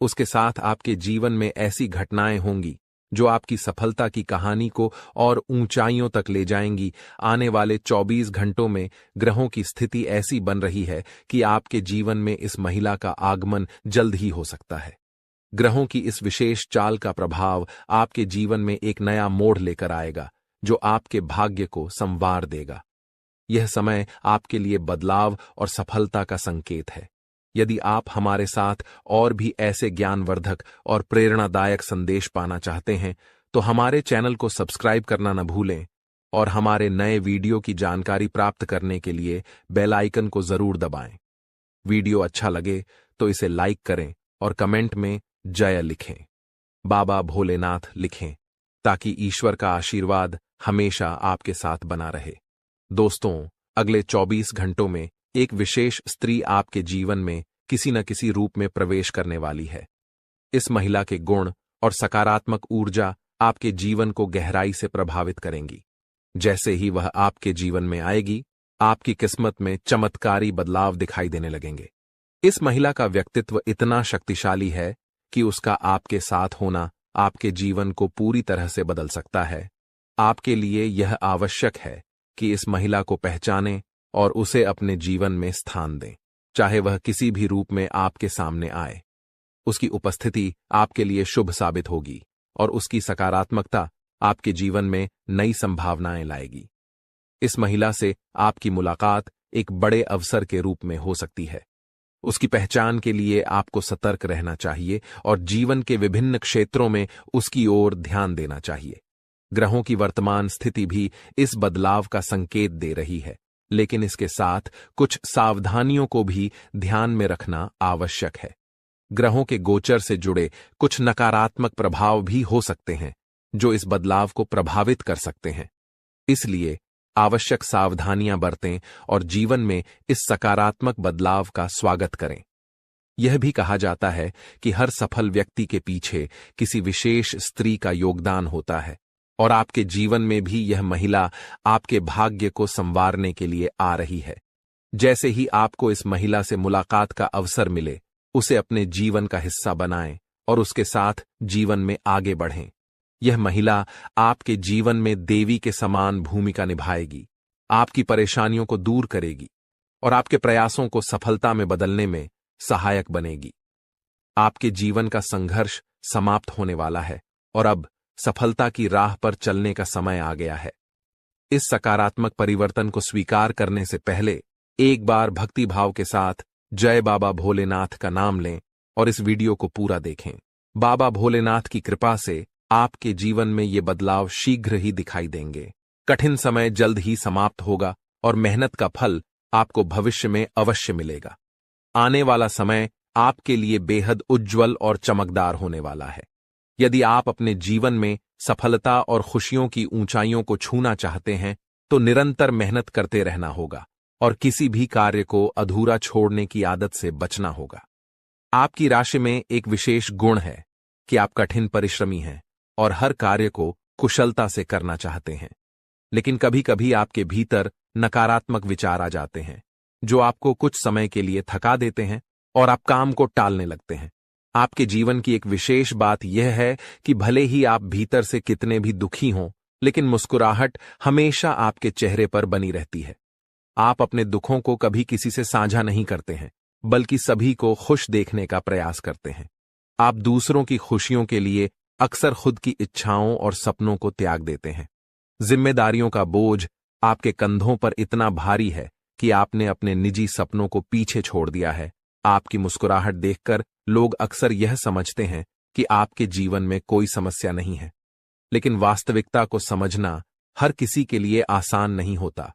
उसके साथ आपके जीवन में ऐसी घटनाएं होंगी जो आपकी सफलता की कहानी को और ऊंचाइयों तक ले जाएंगी। आने वाले 24 घंटों में ग्रहों की स्थिति ऐसी बन रही है कि आपके जीवन में इस महिला का आगमन जल्द ही हो सकता है। ग्रहों की इस विशेष चाल का प्रभाव आपके जीवन में एक नया मोड़ लेकर आएगा, जो आपके भाग्य को संवार देगा। यह समय आपके लिए बदलाव और सफलता का संकेत है। यदि आप हमारे साथ और भी ऐसे ज्ञानवर्धक और प्रेरणादायक संदेश पाना चाहते हैं, तो हमारे चैनल को सब्सक्राइब करना न भूलें और हमारे नए वीडियो की जानकारी प्राप्त करने के लिए बेल आइकन को जरूर दबाएं। वीडियो अच्छा लगे तो इसे लाइक करें और कमेंट में जय लिखें, बाबा भोलेनाथ लिखें, ताकि ईश्वर का आशीर्वाद हमेशा आपके साथ बना रहे। दोस्तों, अगले 24 घंटों में एक विशेष स्त्री आपके जीवन में किसी न किसी रूप में प्रवेश करने वाली है। इस महिला के गुण और सकारात्मक ऊर्जा आपके जीवन को गहराई से प्रभावित करेंगी। जैसे ही वह आपके जीवन में आएगी, आपकी किस्मत में चमत्कारी बदलाव दिखाई देने लगेंगे। इस महिला का व्यक्तित्व इतना शक्तिशाली है कि उसका आपके साथ होना आपके जीवन को पूरी तरह से बदल सकता है। आपके लिए यह आवश्यक है कि इस महिला को पहचानें और उसे अपने जीवन में स्थान दें, चाहे वह किसी भी रूप में आपके सामने आए। उसकी उपस्थिति आपके लिए शुभ साबित होगी और उसकी सकारात्मकता आपके जीवन में नई संभावनाएं लाएगी। इस महिला से आपकी मुलाकात एक बड़े अवसर के रूप में हो सकती है। उसकी पहचान के लिए आपको सतर्क रहना चाहिए और जीवन के विभिन्न क्षेत्रों में उसकी ओर ध्यान देना चाहिए। ग्रहों की वर्तमान स्थिति भी इस बदलाव का संकेत दे रही है, लेकिन इसके साथ कुछ सावधानियों को भी ध्यान में रखना आवश्यक है। ग्रहों के गोचर से जुड़े कुछ नकारात्मक प्रभाव भी हो सकते हैं, जो इस बदलाव को प्रभावित कर सकते हैं। इसलिए आवश्यक सावधानियां बरतें और जीवन में इस सकारात्मक बदलाव का स्वागत करें। यह भी कहा जाता है कि हर सफल व्यक्ति के पीछे किसी विशेष स्त्री का योगदान होता है, और आपके जीवन में भी यह महिला आपके भाग्य को संवारने के लिए आ रही है। जैसे ही आपको इस महिला से मुलाकात का अवसर मिले, उसे अपने जीवन का हिस्सा बनाएं और उसके साथ जीवन में आगे बढ़ें। यह महिला आपके जीवन में देवी के समान भूमिका निभाएगी, आपकी परेशानियों को दूर करेगी और आपके प्रयासों को सफलता में बदलने में सहायक बनेगी। आपके जीवन का संघर्ष समाप्त होने वाला है और अब सफलता की राह पर चलने का समय आ गया है। इस सकारात्मक परिवर्तन को स्वीकार करने से पहले एक बार भक्ति भाव के साथ जय बाबा भोलेनाथ का नाम लें और इस वीडियो को पूरा देखें। बाबा भोलेनाथ की कृपा से आपके जीवन में ये बदलाव शीघ्र ही दिखाई देंगे। कठिन समय जल्द ही समाप्त होगा और मेहनत का फल आपको भविष्य में अवश्य मिलेगा। आने वाला समय आपके लिए बेहद उज्जवल और चमकदार होने वाला है। यदि आप अपने जीवन में सफलता और खुशियों की ऊंचाइयों को छूना चाहते हैं तो निरंतर मेहनत करते रहना होगा और किसी भी कार्य को अधूरा छोड़ने की आदत से बचना होगा। आपकी राशि में एक विशेष गुण है कि आप कठिन परिश्रमी हैं और हर कार्य को कुशलता से करना चाहते हैं। लेकिन कभी कभी आपके भीतर नकारात्मक विचार आ जाते हैं जो आपको कुछ समय के लिए थका देते हैं और आप काम को टालने लगते हैं। आपके जीवन की एक विशेष बात यह है कि भले ही आप भीतर से कितने भी दुखी हों, लेकिन मुस्कुराहट हमेशा आपके चेहरे पर बनी रहती है। आप अपने दुखों को कभी किसी से साझा नहीं करते हैं, बल्कि सभी को खुश देखने का प्रयास करते हैं। आप दूसरों की खुशियों के लिए अक्सर खुद की इच्छाओं और सपनों को त्याग देते हैं। जिम्मेदारियों का बोझ आपके कंधों पर इतना भारी है कि आपने अपने निजी सपनों को पीछे छोड़ दिया है। आपकी मुस्कुराहट देखकर लोग अक्सर यह समझते हैं कि आपके जीवन में कोई समस्या नहीं है, लेकिन वास्तविकता को समझना हर किसी के लिए आसान नहीं होता।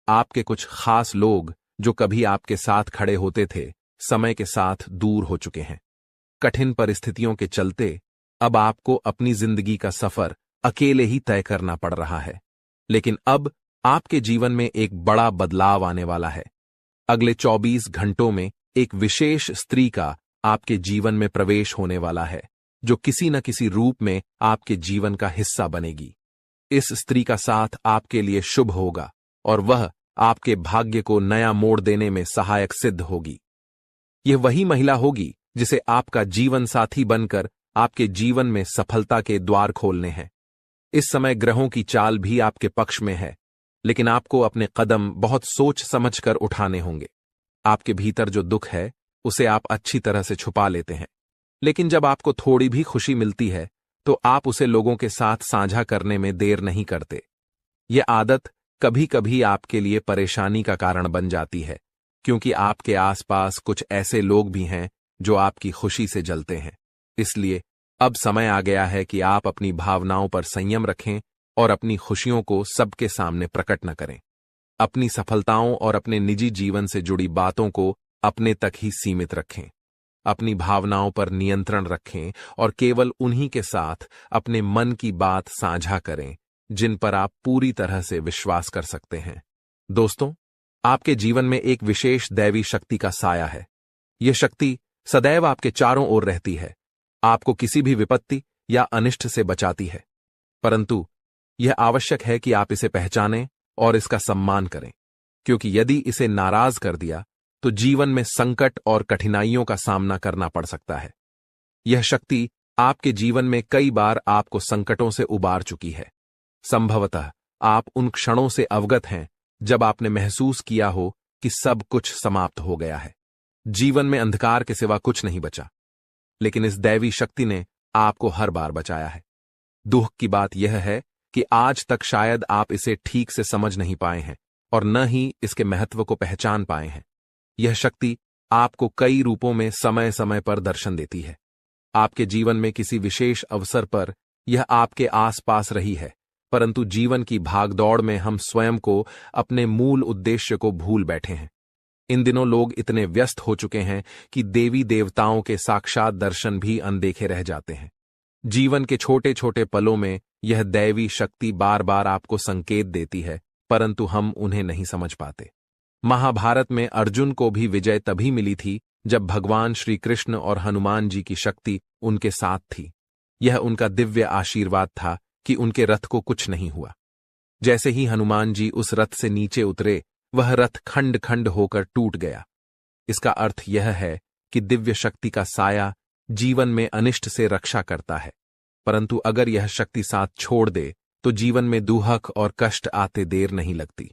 आपके कुछ खास लोग जो कभी आपके साथ खड़े होते थे, समय के साथ दूर हो चुके हैं। कठिन परिस्थितियों के चलते अब आपको अपनी जिंदगी का सफर अकेले ही तय करना पड़ रहा है। लेकिन अब आपके जीवन में एक बड़ा बदलाव आने वाला है। अगले 24 घंटों में एक विशेष स्त्री का आपके जीवन में प्रवेश होने वाला है, जो किसी न किसी रूप में आपके जीवन का हिस्सा बनेगी। इस स्त्री का साथ आपके लिए शुभ होगा और वह आपके भाग्य को नया मोड़ देने में सहायक सिद्ध होगी। यह वही महिला होगी जिसे आपका जीवन साथी बनकर आपके जीवन में सफलता के द्वार खोलने हैं। इस समय ग्रहों की चाल भी आपके पक्ष में है, लेकिन आपको अपने कदम बहुत सोच समझकर उठाने होंगे। आपके भीतर जो दुख है उसे आप अच्छी तरह से छुपा लेते हैं, लेकिन जब आपको थोड़ी भी खुशी मिलती है तो आप उसे लोगों के साथ साझा करने में देर नहीं करते। यह आदत कभी कभी आपके लिए परेशानी का कारण बन जाती है, क्योंकि आपके आसपास कुछ ऐसे लोग भी हैं जो आपकी खुशी से जलते हैं। इसलिए अब समय आ गया है कि आप अपनी भावनाओं पर संयम रखें और अपनी खुशियों को सबके सामने प्रकट न करें। अपनी सफलताओं और अपने निजी जीवन से जुड़ी बातों को अपने तक ही सीमित रखें। अपनी भावनाओं पर नियंत्रण रखें और केवल उन्हीं के साथ अपने मन की बात साझा करें जिन पर आप पूरी तरह से विश्वास कर सकते हैं। दोस्तों, आपके जीवन में एक विशेष दैवी शक्ति का साया है। यह शक्ति सदैव आपके चारों ओर रहती है, आपको किसी भी विपत्ति या अनिष्ट से बचाती है। परंतु यह आवश्यक है कि आप इसे पहचानें और इसका सम्मान करें, क्योंकि यदि इसे नाराज कर दिया तो जीवन में संकट और कठिनाइयों का सामना करना पड़ सकता है। यह शक्ति आपके जीवन में कई बार आपको संकटों से उबार चुकी है। संभवतः आप उन क्षणों से अवगत हैं जब आपने महसूस किया हो कि सब कुछ समाप्त हो गया है, जीवन में अंधकार के सिवा कुछ नहीं बचा। लेकिन इस दैवी शक्ति ने आपको हर बार बचाया है। दुख की बात यह है कि आज तक शायद आप इसे ठीक से समझ नहीं पाए हैं और न ही इसके महत्व को पहचान पाए हैं। यह शक्ति आपको कई रूपों में समय समय पर दर्शन देती है। आपके जीवन में किसी विशेष अवसर पर यह आपके आसपास रही है, परंतु जीवन की भागदौड़ में हम स्वयं को अपने मूल उद्देश्य को भूल बैठे हैं। इन दिनों लोग इतने व्यस्त हो चुके हैं कि देवी देवताओं के साक्षात दर्शन भी अनदेखे रह जाते हैं। जीवन के छोटे छोटे पलों में यह दैवी शक्ति बार बार आपको संकेत देती है, परंतु हम उन्हें नहीं समझ पाते। महाभारत में अर्जुन को भी विजय तभी मिली थी जब भगवान श्री कृष्ण और हनुमान जी की शक्ति उनके साथ थी। यह उनका दिव्य आशीर्वाद था कि उनके रथ को कुछ नहीं हुआ। जैसे ही हनुमान जी उस रथ से नीचे उतरे, वह रथ खंड खंड होकर टूट गया। इसका अर्थ यह है कि दिव्य शक्ति का साया जीवन में अनिष्ट से रक्षा करता है, परंतु अगर यह शक्ति साथ छोड़ दे तो जीवन में दुहक और कष्ट आते देर नहीं लगती।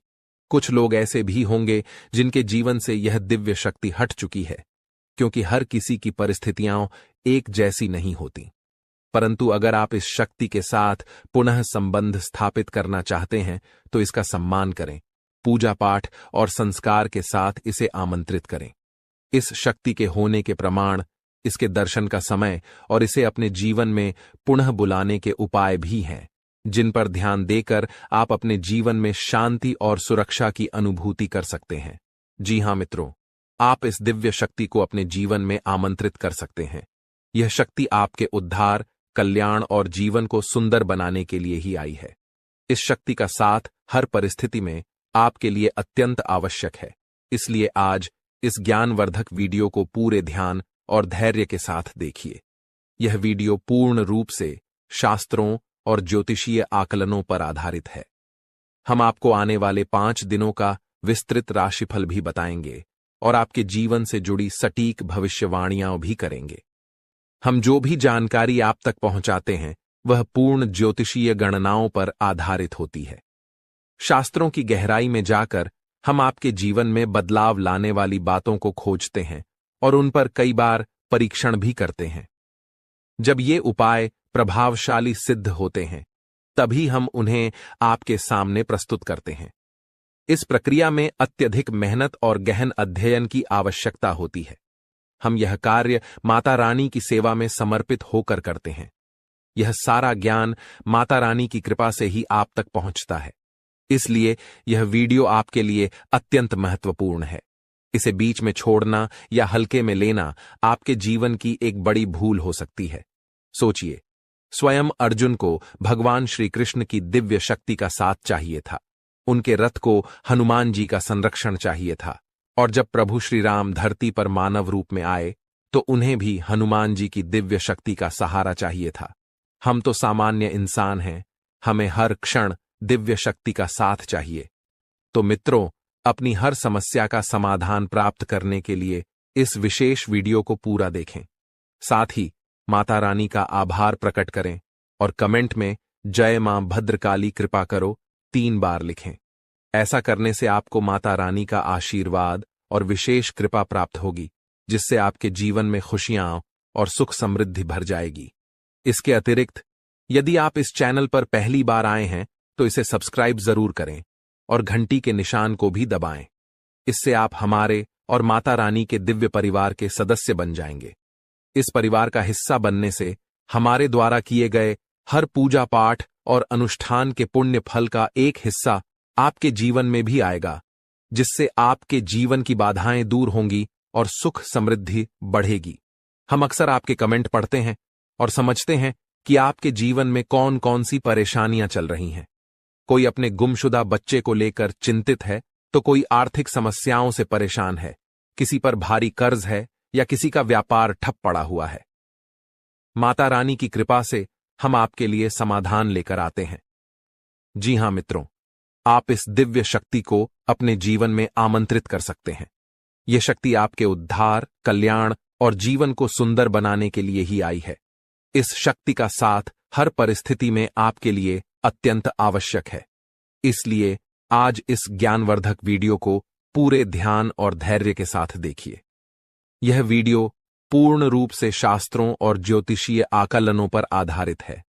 कुछ लोग ऐसे भी होंगे जिनके जीवन से यह दिव्य शक्ति हट चुकी है, क्योंकि हर किसी की परिस्थितियां एक जैसी नहीं होती। परंतु अगर आप इस शक्ति के साथ पुनः संबंध स्थापित करना चाहते हैं तो इसका सम्मान करें, पूजा पाठ और संस्कार के साथ इसे आमंत्रित करें। इस शक्ति के होने के प्रमाण, इसके दर्शन का समय और इसे अपने जीवन में पुनः बुलाने के उपाय भी हैं, जिन पर ध्यान देकर आप अपने जीवन में शांति और सुरक्षा की अनुभूति कर सकते हैं। जी हां मित्रों, आप इस दिव्य शक्ति को अपने जीवन में आमंत्रित कर सकते हैं। यह शक्ति आपके उद्धार, कल्याण और जीवन को सुंदर बनाने के लिए ही आई है। इस शक्ति का साथ हर परिस्थिति में आपके लिए अत्यंत आवश्यक है। इसलिए आज इस ज्ञानवर्धक वीडियो को पूरे ध्यान और धैर्य के साथ देखिए। यह वीडियो पूर्ण रूप से शास्त्रों और ज्योतिषीय आकलनों पर आधारित है। हम आपको आने वाले 5 दिनों का विस्तृत राशिफल भी बताएंगे और आपके जीवन से जुड़ी सटीक भविष्यवाणियां भी करेंगे। हम जो भी जानकारी आप तक पहुंचाते हैं वह पूर्ण ज्योतिषीय गणनाओं पर आधारित होती है। शास्त्रों की गहराई में जाकर हम आपके जीवन में बदलाव लाने वाली बातों को खोजते हैं और उन पर कई बार परीक्षण भी करते हैं। जब ये उपाय प्रभावशाली सिद्ध होते हैं तभी हम उन्हें आपके सामने प्रस्तुत करते हैं। इस प्रक्रिया में अत्यधिक मेहनत और गहन अध्ययन की आवश्यकता होती है। हम यह कार्य माता रानी की सेवा में समर्पित होकर करते हैं। यह सारा ज्ञान माता रानी की कृपा से ही आप तक पहुंचता है। इसलिए यह वीडियो आपके लिए अत्यंत महत्वपूर्ण है। इसे बीच में छोड़ना या हल्के में लेना आपके जीवन की एक बड़ी भूल हो सकती है। सोचिए, स्वयं अर्जुन को भगवान श्री कृष्ण की दिव्य शक्ति का साथ चाहिए था। उनके रथ को हनुमान जी का संरक्षण चाहिए था, और जब प्रभु श्री राम धरती पर मानव रूप में आए तो उन्हें भी हनुमान जी की दिव्य शक्ति का सहारा चाहिए था। हम तो सामान्य इंसान हैं, हमें हर क्षण दिव्य शक्ति का साथ चाहिए। तो मित्रों, अपनी हर समस्या का समाधान प्राप्त करने के लिए इस विशेष वीडियो को पूरा देखें। साथ ही माता रानी का आभार प्रकट करें और कमेंट में जय मां भद्रकाली कृपा करो 3 बार लिखें। ऐसा करने से आपको माता रानी का आशीर्वाद और विशेष कृपा प्राप्त होगी, जिससे आपके जीवन में खुशियां और सुख समृद्धि भर जाएगी। इसके अतिरिक्त यदि आप इस चैनल पर पहली बार आए हैं तो इसे सब्सक्राइब जरूर करें और घंटी के निशान को भी दबाएं। इससे आप हमारे और माता रानी के दिव्य परिवार के सदस्य बन जाएंगे। इस परिवार का हिस्सा बनने से हमारे द्वारा किए गए हर पूजा पाठ और अनुष्ठान के पुण्य फल का एक हिस्सा आपके जीवन में भी आएगा, जिससे आपके जीवन की बाधाएं दूर होंगी और सुख समृद्धि बढ़ेगी। हम अक्सर आपके कमेंट पढ़ते हैं और समझते हैं कि आपके जीवन में कौन कौन सी परेशानियां चल रही हैं। कोई अपने गुमशुदा बच्चे को लेकर चिंतित है, तो कोई आर्थिक समस्याओं से परेशान है, किसी पर भारी कर्ज है या किसी का व्यापार ठप पड़ा हुआ है। माता रानी की कृपा से हम आपके लिए समाधान लेकर आते हैं। जी हां मित्रों, आप इस दिव्य शक्ति को अपने जीवन में आमंत्रित कर सकते हैं। यह शक्ति आपके उद्धार, कल्याण और जीवन को सुंदर बनाने के लिए ही आई है। इस शक्ति का साथ हर परिस्थिति में आपके लिए अत्यंत आवश्यक है। इसलिए आज इस ज्ञानवर्धक वीडियो को पूरे ध्यान और धैर्य के साथ देखिए। यह वीडियो पूर्ण रूप से शास्त्रों और ज्योतिषीय आकलनों पर आधारित है।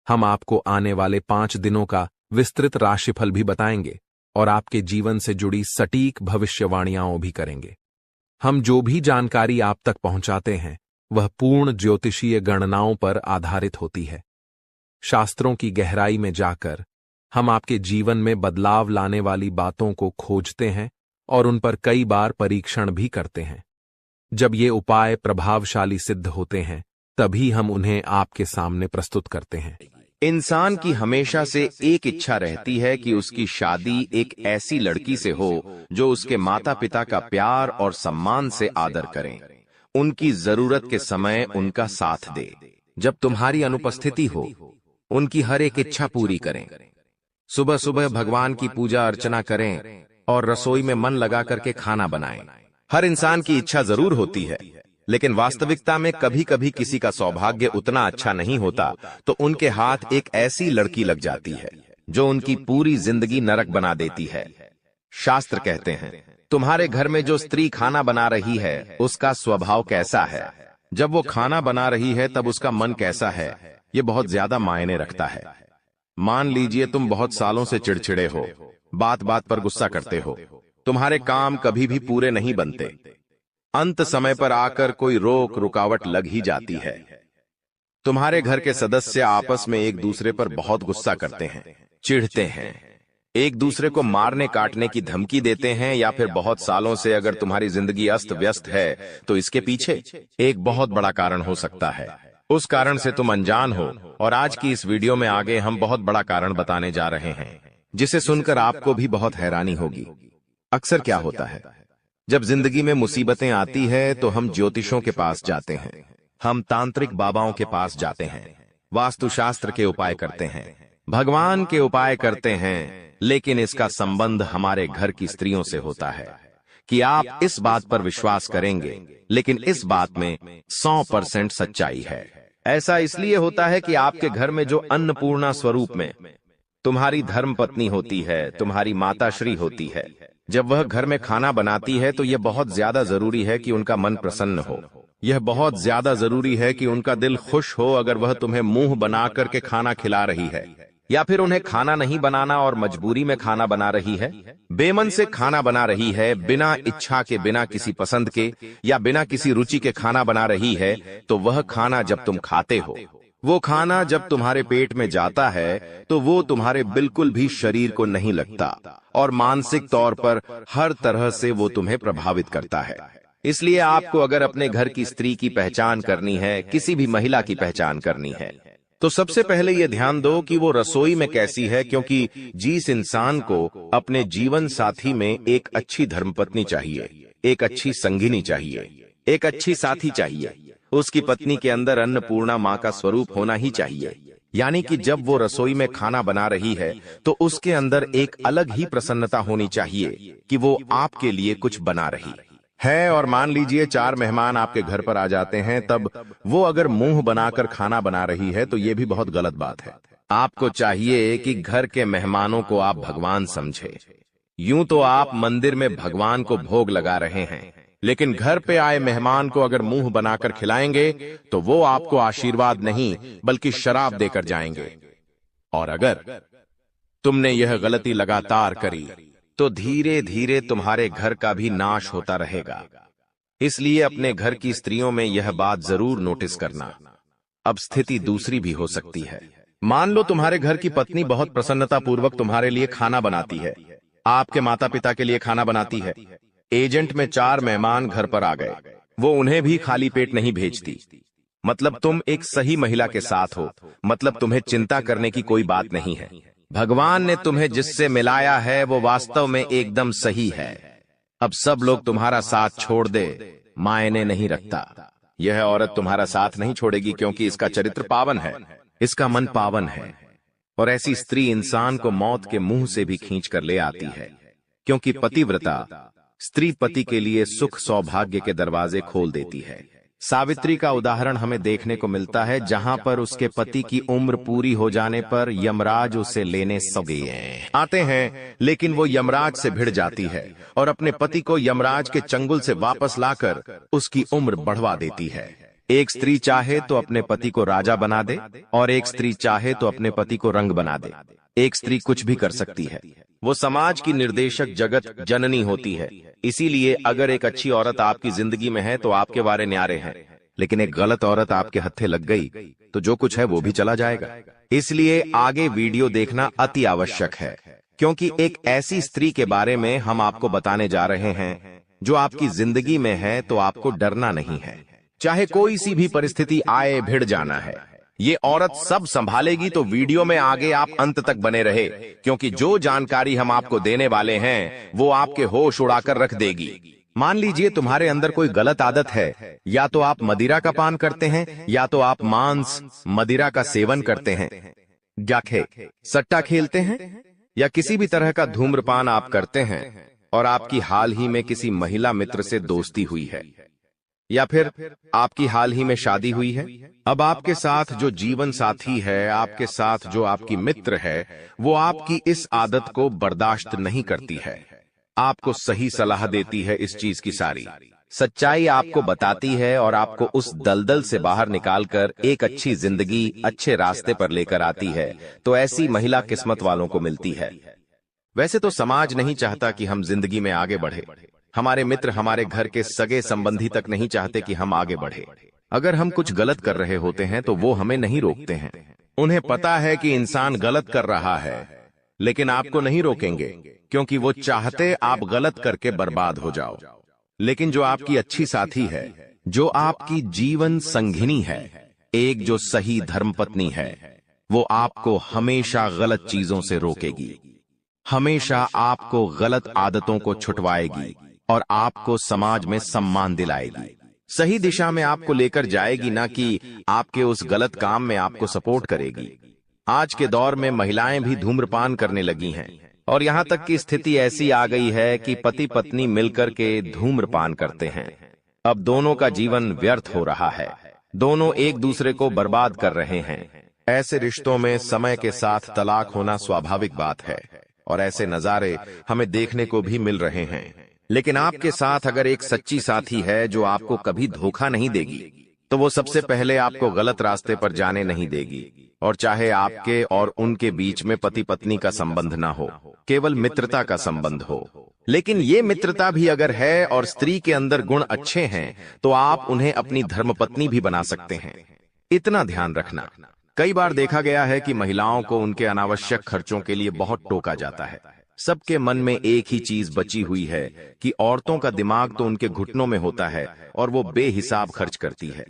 हम आपको आने वाले 5 दिनों का विस्तृत राशिफल भी बताएंगे और आपके जीवन से जुड़ी सटीक भविष्यवाणियां भी करेंगे। हम जो भी जानकारी आप तक पहुंचाते हैं वह पूर्ण ज्योतिषीय गणनाओं पर आधारित होती है। शास्त्रों की गहराई में जाकर हम आपके जीवन में बदलाव लाने वाली बातों को खोजते हैं और उन पर कई बार परीक्षण भी करते हैं। जब ये उपाय प्रभावशाली सिद्ध होते हैं तभी हम उन्हें आपके सामने प्रस्तुत करते हैं। इंसान की हमेशा से एक इच्छा रहती है कि उसकी शादी एक ऐसी लड़की से हो जो उसके माता पिता का प्यार और सम्मान से आदर करें, उनकी जरूरत के समय उनका साथ दे, जब तुम्हारी अनुपस्थिति हो उनकी हर एक इच्छा पूरी करें, सुबह सुबह भगवान की पूजा अर्चना करें और रसोई में मन लगा करके खाना बनाएं। हर इंसान की इच्छा जरूर होती है, लेकिन वास्तविकता में कभी कभी किसी का सौभाग्य उतना अच्छा नहीं होता तो उनके हाथ एक ऐसी लड़की लग जाती है जो उनकी पूरी जिंदगी नरक बना देती है। शास्त्र कहते हैं, तुम्हारे घर में जो स्त्री खाना बना रही है उसका स्वभाव कैसा है, जब वो खाना बना रही है तब उसका मन कैसा है, ये बहुत ज्यादा मायने रखता है। मान लीजिए तुम बहुत सालों से चिड़चिड़े हो, बात बात पर गुस्सा करते हो, तुम्हारे काम कभी भी पूरे नहीं बनते, अंत समय पर आकर कोई रोक रुकावट लग ही जाती है। तुम्हारे घर के सदस्य आपस में एक दूसरे पर बहुत गुस्सा करते हैं, चिढ़ते हैं, एक दूसरे को मारने काटने की धमकी देते हैं, या फिर बहुत सालों से अगर तुम्हारी जिंदगी अस्त व्यस्त है तो इसके पीछे एक बहुत बड़ा कारण हो सकता है। उस कारण से तुम अनजान हो, और आज की इस वीडियो में आगे हम बहुत बड़ा कारण बताने जा रहे हैं जिसे सुनकर आपको भी बहुत हैरानी होगी। अक्सर क्या होता है, जब जिंदगी में मुसीबतें आती है तो हम ज्योतिषों के पास जाते हैं, हम तांत्रिक बाबाओं के पास जाते हैं, वास्तुशास्त्र के उपाय करते हैं, भगवान के उपाय करते हैं, लेकिन इसका संबंध हमारे घर की स्त्रियों से होता है कि आप इस बात पर विश्वास करेंगे, लेकिन इस बात में 100% सच्चाई है। ऐसा इसलिए होता है कि आपके घर में जो अन्नपूर्णा स्वरूप में तुम्हारी धर्मपत्नी होती है, तुम्हारी माताश्री होती है, जब वह घर में खाना बनाती है तो यह बहुत ज्यादा जरूरी है कि उनका मन प्रसन्न हो। यह बहुत ज्यादा जरूरी है कि उनका दिल खुश हो अगर वह तुम्हें मुंह बना करके खाना खिला रही है, या फिर उन्हें खाना नहीं बनाना और मजबूरी में खाना बना रही है, बेमन से खाना बना रही है, बिना इच्छा के, बिना किसी पसंद के या बिना किसी रुचि के खाना बना रही है, तो वह खाना जब तुम खाते हो, वो खाना जब तुम्हारे पेट में जाता है तो वो तुम्हारे बिल्कुल भी शरीर को नहीं लगता और मानसिक तौर पर हर तरह से वो तुम्हें प्रभावित करता है। इसलिए आपको अगर अपने घर की स्त्री की पहचान करनी है, किसी भी महिला की पहचान करनी है, तो सबसे पहले ये ध्यान दो कि वो रसोई में कैसी है, क्योंकि जिस इंसान को अपने जीवन साथी में एक अच्छी धर्मपत्नी चाहिए, एक अच्छी संगिनी चाहिए, एक अच्छी साथी चाहिए, उसकी पत्नी के अंदर अन्नपूर्णा मां का स्वरूप होना ही चाहिए। यानी कि जब वो रसोई में खाना बना रही है तो उसके अंदर एक अलग ही प्रसन्नता होनी चाहिए कि वो आपके लिए कुछ बना रही है। और मान लीजिए 4 मेहमान आपके घर पर आ जाते हैं, तब वो अगर मुंह बनाकर खाना बना रही है तो ये भी बहुत गलत बात है। आपको चाहिए कि घर के मेहमानों को आप भगवान समझे। यूं तो आप मंदिर में भगवान को भोग लगा रहे हैं, लेकिन घर पे आए मेहमान को अगर मुंह बनाकर खिलाएंगे तो वो आपको आशीर्वाद नहीं बल्कि शराब देकर जाएंगे। और अगर तुमने यह गलती लगातार करी तो धीरे धीरे तुम्हारे घर का भी नाश होता रहेगा। इसलिए अपने घर की स्त्रियों में यह बात जरूर नोटिस करना। अब स्थिति दूसरी भी हो सकती है। मान लो तुम्हारे घर की पत्नी बहुत प्रसन्नता पूर्वक तुम्हारे लिए खाना बनाती है, आपके माता पिता के लिए खाना बनाती है। एजेंट में 4 मेहमान घर पर आ गए, वो उन्हें भी खाली पेट नहीं भेजती। मतलब तुम एक सही महिला के साथ हो, मतलब तुम्हें चिंता करने की कोई बात नहीं है। भगवान ने तुम्हें जिससे मिलाया है वो वास्तव में एकदम सही है। अब सब लोग तुम्हारा साथ छोड़ दे, मायने नहीं रखता। यह औरत तुम्हारा साथ नहीं छोड़ेगी, क्योंकि इसका चरित्र पावन है, इसका मन पावन है। और ऐसी स्त्री इंसान को मौत के मुंह से भी खींच कर ले आती है, क्योंकि पतिव्रता स्त्री पति के लिए सुख सौभाग्य के दरवाजे खोल देती है। सावित्री का उदाहरण हमें देखने को मिलता है, जहां पर उसके पति की उम्र पूरी हो जाने पर यमराज उसे लेने आते हैं, लेकिन वो यमराज से भिड़ जाती है और अपने पति को यमराज के चंगुल से वापस लाकर उसकी उम्र बढ़वा देती है। एक स्त्री चाहे तो अपने पति को राजा बना दे, और एक स्त्री चाहे तो अपने पति को रंग बना दे। एक स्त्री कुछ भी कर सकती है, वो समाज की निर्देशक जगत जननी होती है। इसीलिए अगर एक अच्छी औरत आपकी जिंदगी में है तो आपके वारे न्यारे हैं, लेकिन एक गलत औरत आपके हत्थे लग गई तो जो कुछ है वो भी चला जाएगा। इसलिए आगे वीडियो देखना अति आवश्यक है, क्योंकि एक ऐसी स्त्री के बारे में हम आपको बताने जा रहे हैं जो आपकी जिंदगी में है, तो आपको डरना नहीं है। चाहे कोई सी भी परिस्थिति आए, भिड़ जाना है। ये औरत सब संभालेगी, तो वीडियो में आगे आप अंत तक बने रहे, क्योंकि जो जानकारी हम आपको देने वाले हैं वो आपके होश उड़ाकर रख देगी। मान लीजिए तुम्हारे अंदर कोई गलत आदत है, या तो आप मदिरा का पान करते हैं, या तो आप मांस मदिरा का सेवन करते हैं, जाखे सट्टा खेलते हैं, या किसी भी तरह का धूम्रपान आप करते हैं, और आपकी हाल ही में किसी महिला मित्र से दोस्ती हुई है, या फिर आपकी हाल ही में शादी हुई है। अब आपके साथ जो जीवन साथी है, आपके साथ जो आपकी मित्र है, वो आपकी इस आदत को बर्दाश्त नहीं करती है, आपको सही सलाह देती है, इस चीज की सारी सच्चाई आपको बताती है और आपको उस दलदल से बाहर निकालकर एक अच्छी जिंदगी, अच्छे रास्ते पर लेकर आती है। तो ऐसी महिला किस्मत वालों को मिलती है। वैसे तो समाज नहीं चाहता कि हम जिंदगी में आगे बढ़े, हमारे मित्र, हमारे घर के सगे संबंधी तक नहीं चाहते कि हम आगे बढ़े। अगर हम कुछ गलत कर रहे होते हैं तो वो हमें नहीं रोकते हैं। उन्हें पता है कि इंसान गलत कर रहा है, लेकिन आपको नहीं रोकेंगे, क्योंकि वो चाहते आप गलत करके बर्बाद हो जाओ। लेकिन जो आपकी अच्छी साथी है, जो आपकी जीवन संगिनी है, एक जो सही धर्मपत्नी है वो आपको हमेशा गलत चीजों से रोकेगी, हमेशा आपको गलत आदतों को छुटवाएगी और आपको समाज में सम्मान दिलाएगी, सही दिशा में आपको लेकर जाएगी, ना कि आपके उस गलत काम में आपको सपोर्ट करेगी। आज के दौर में महिलाएं भी धूम्रपान करने लगी हैं और यहाँ तक की स्थिति ऐसी आ गई है कि पति पत्नी मिलकर के धूम्रपान करते हैं। अब दोनों का जीवन व्यर्थ हो रहा है, दोनों एक दूसरे को बर्बाद कर रहे हैं। ऐसे रिश्तों में समय के साथ तलाक होना स्वाभाविक बात है और ऐसे नजारे हमें देखने को भी मिल रहे हैं। लेकिन आपके साथ अगर एक सच्ची साथी है जो आपको कभी धोखा नहीं देगी, तो वो सबसे पहले आपको गलत रास्ते पर जाने नहीं देगी। और चाहे आपके और उनके बीच में पति पत्नी का संबंध ना हो, केवल मित्रता का संबंध हो, लेकिन ये मित्रता भी अगर है और स्त्री के अंदर गुण अच्छे हैं तो आप उन्हें अपनी धर्मपत्नी भी बना सकते हैं। इतना ध्यान रखना, कई बार देखा गया है कि महिलाओं को उनके अनावश्यक खर्चों के लिए बहुत टोका जाता है। सबके मन में एक ही चीज बची हुई है कि औरतों का दिमाग तो उनके घुटनों में होता है और वो बेहिसाब खर्च करती है।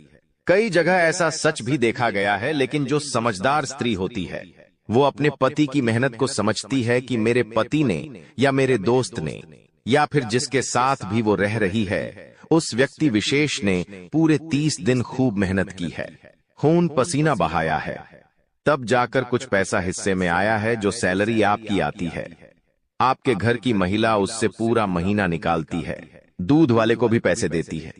कई जगह ऐसा सच भी देखा गया है, लेकिन जो समझदार स्त्री होती है वो अपने पति की मेहनत को समझती है कि मेरे पति ने या मेरे दोस्त ने या फिर जिसके साथ भी वो रह रही है उस व्यक्ति विशेष ने पूरे 30 दिन खूब मेहनत की है, खून पसीना बहाया है, तब जाकर कुछ पैसा हिस्से में आया है जो सैलरी आपकी आती है। आपके घर की महिला उससे पूरा महीना निकालती है, दूध वाले को भी पैसे देती है,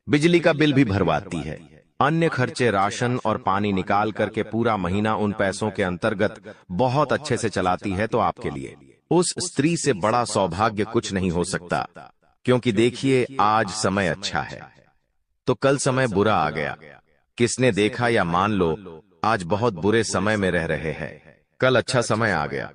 बिजली का बिल भी भरवाती है, अन्य खर्चे राशन और पानी निकाल करके पूरा महीना उन पैसों के अंतर्गत बहुत अच्छे से चलाती है। तो आपके लिए उस स्त्री से बड़ा सौभाग्य कुछ नहीं हो सकता, क्योंकि देखिए आज समय अच्छा है तो कल समय बुरा आ गया। किसने देखा या मान लो आज बहुत बुरे समय में रह रहे हैं, कल अच्छा समय आ गया,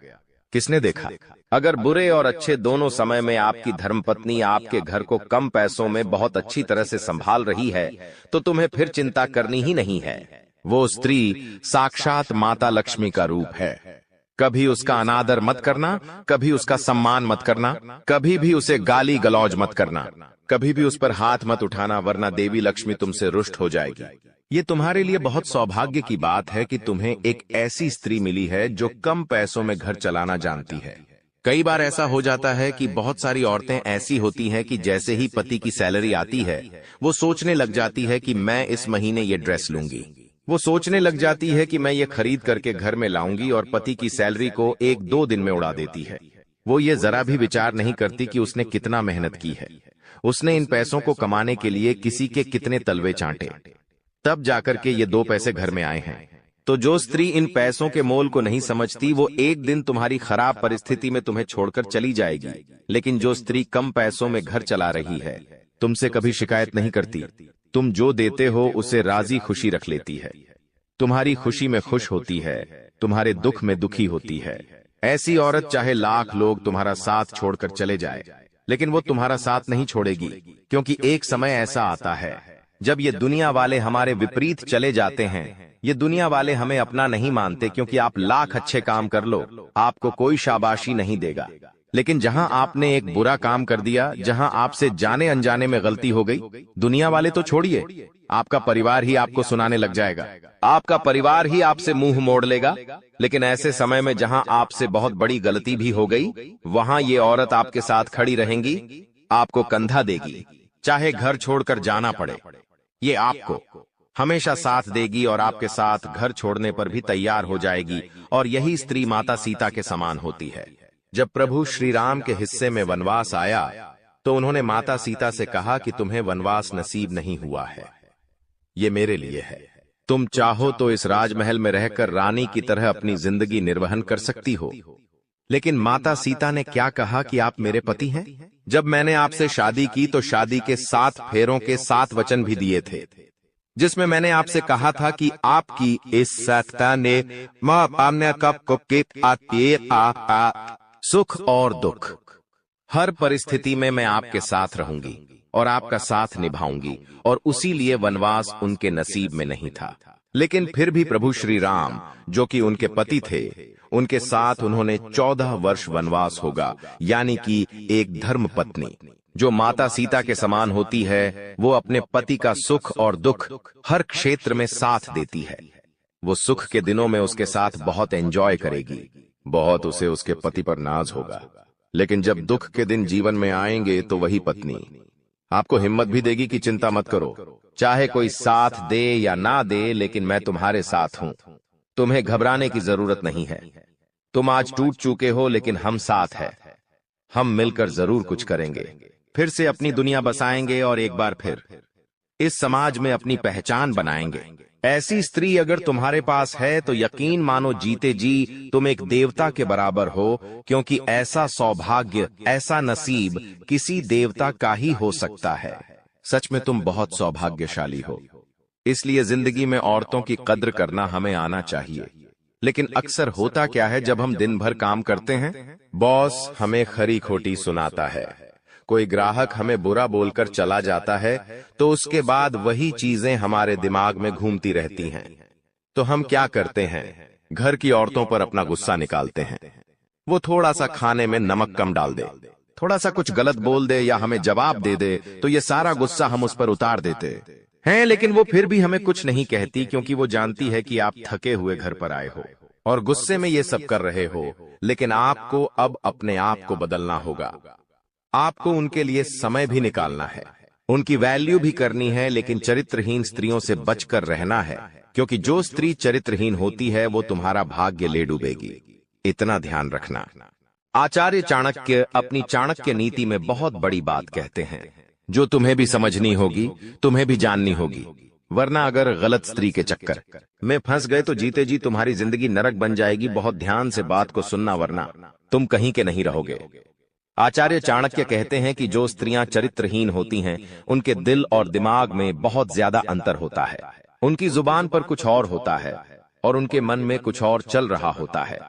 किसने देखा। अगर बुरे और अच्छे दोनों समय में आपकी धर्मपत्नी आपके घर को कम पैसों में बहुत अच्छी तरह से संभाल रही है तो तुम्हें फिर चिंता करनी ही नहीं है। वो स्त्री साक्षात माता लक्ष्मी का रूप है। कभी उसका अनादर मत करना, कभी उसका सम्मान मत करना, कभी भी उसे गाली गलौज मत करना, कभी भी उस पर हाथ मत उठाना, वरना देवी लक्ष्मी तुमसे रुष्ट हो जाएगी। ये तुम्हारे लिए बहुत सौभाग्य की बात है कि तुम्हें एक ऐसी स्त्री मिली है जो कम पैसों में घर चलाना जानती है। कई बार ऐसा हो जाता है कि बहुत सारी औरतें ऐसी होती हैं कि जैसे ही पति की सैलरी आती है वो सोचने लग जाती है कि मैं इस महीने ये ड्रेस लूंगी, वो सोचने लग जाती है कि मैं ये खरीद करके घर में लाऊंगी और पति की सैलरी को 1-2 दिन में उड़ा देती है। वो ये जरा भी विचार नहीं करती कि उसने कितना मेहनत की है, उसने इन पैसों को कमाने के लिए किसी के कितने तलवे चांटे, तब जाकर के ये 2 पैसे घर में आए हैं। तो जो स्त्री इन पैसों के मोल को नहीं समझती वो एक दिन तुम्हारी खराब परिस्थिति में तुम्हें छोड़कर चली जाएगी। लेकिन जो स्त्री कम पैसों में घर चला रही है तुमसे कभी शिकायत नहीं करती, तुम जो देते हो उसे राजी खुशी रख लेती है, तुम्हारी खुशी में खुश होती है, तुम्हारे दुख में दुखी होती है। ऐसी औरत चाहे लाख लोग तुम्हारा साथ छोड़कर चले जाए लेकिन वो तुम्हारा साथ नहीं छोड़ेगी, क्योंकि एक समय ऐसा आता है जब ये दुनिया वाले हमारे विपरीत चले जाते हैं। ये दुनिया वाले हमें अपना नहीं मानते, क्योंकि आप लाख अच्छे काम कर लो आपको कोई शाबाशी नहीं देगा, लेकिन जहां आपने एक बुरा काम कर दिया, जहां आपसे जाने अनजाने में गलती हो गई, दुनिया वाले तो छोड़िए, आपका परिवार ही आपको सुनाने लग जाएगा, आपका परिवार ही आपसे मुंह मोड़ लेगा। लेकिन ऐसे समय में जहां आपसे बहुत बड़ी गलती भी हो गई वहां ये औरत आपके साथ खड़ी रहेंगी, आपको कंधा देगी, चाहे घर छोड़कर जाना पड़े, ये आपको हमेशा साथ देगी और आपके साथ घर छोड़ने पर भी तैयार हो जाएगी। और यही स्त्री माता सीता के समान होती है। जब प्रभु श्री राम के हिस्से में वनवास आया तो उन्होंने माता सीता से कहा कि तुम्हें वनवास नसीब नहीं हुआ है, ये मेरे लिए है, तुम चाहो तो इस राजमहल में रहकर रानी की तरह अपनी जिंदगी निर्वहन कर सकती हो। लेकिन माता सीता ने क्या कहा कि आप मेरे पति हैं। जब मैंने आपसे शादी की तो शादी के 7 फेरों के 7 वचन भी दिए थे, जिसमें मैंने आपसे कहा था कि आपकी इस सत्ता ने सुख और दुख हर परिस्थिति में मैं आपके साथ रहूंगी और आपका साथ निभाऊंगी, और उसी लिए वनवास उनके नसीब में नहीं था। लेकिन फिर भी प्रभु श्री राम जो कि उनके पति थे, उनके साथ उन्होंने 14 वर्ष वनवास होगा, यानी कि एक धर्म पत्नी जो माता सीता के समान होती है, वो अपने पति का सुख और दुख हर क्षेत्र में साथ देती है। वो सुख के दिनों में उसके साथ बहुत एंजॉय करेगी, बहुत उसे उसके पति पर नाज होगा। लेकिन जब दुख के दिन जीवन में आएंगे तो वही पत्नी आपको हिम्मत भी देगी कि चिंता मत करो, चाहे कोई साथ दे या ना दे, लेकिन मैं तुम्हारे साथ हूं, तुम्हें घबराने की जरूरत नहीं है। तुम आज टूट चुके हो, लेकिन हम साथ हैं, हम मिलकर जरूर कुछ करेंगे, फिर से अपनी दुनिया बसाएंगे और एक बार फिर इस समाज में अपनी पहचान बनाएंगे। ऐसी स्त्री अगर तुम्हारे पास है तो यकीन मानो जीते जी तुम एक देवता के बराबर हो, क्योंकि ऐसा सौभाग्य, ऐसा नसीब किसी देवता का ही हो सकता है। सच में तुम बहुत सौभाग्यशाली हो। इसलिए जिंदगी में औरतों की कद्र करना हमें आना चाहिए। लेकिन अक्सर होता क्या है, जब हम दिन भर काम करते हैं, बॉस हमें खरी खोटी सुनाता है, कोई ग्राहक हमें बुरा बोलकर चला जाता है, तो उसके बाद वही चीजें हमारे दिमाग में घूमती रहती हैं। तो हम क्या करते हैं, घर की औरतों पर अपना गुस्सा निकालते हैं। वो थोड़ा सा खाने में नमक कम डाल दे, थोड़ा सा कुछ गलत बोल दे या हमें जवाब दे दे, तो ये सारा गुस्सा हम उस पर उतार देते हैं। लेकिन वो फिर भी हमें कुछ नहीं कहती, क्योंकि वो जानती है कि आप थके हुए घर पर आए हो और गुस्से में ये सब कर रहे हो। लेकिन आपको अब अपने आप को बदलना होगा। आपको उनके लिए समय भी निकालना है, उनकी वैल्यू भी करनी है, लेकिन चरित्रहीन स्त्रियों से बचकर रहना है, क्योंकि जो स्त्री चरित्रहीन होती है वो तुम्हारा भाग्य ले डूबेगी। इतना ध्यान रखना। आचार्य चाणक्य अपनी चाणक्य नीति में बहुत बड़ी बात कहते हैं, जो तुम्हें भी समझनी होगी, तुम्हें भी जाननी होगी। वरना अगर गलत स्त्री के चक्कर में फंस गए तो जीते जी तुम्हारी जिंदगी नरक बन जाएगी। बहुत ध्यान से बात को सुनना, वरना तुम कहीं के नहीं रहोगे। आचार्य चाणक्य कहते हैं कि जो स्त्रियां चरित्रहीन होती हैं, उनके दिल और दिमाग में बहुत ज्यादा अंतर होता है। उनकी जुबान पर कुछ और होता है और उनके मन में कुछ और चल रहा होता है।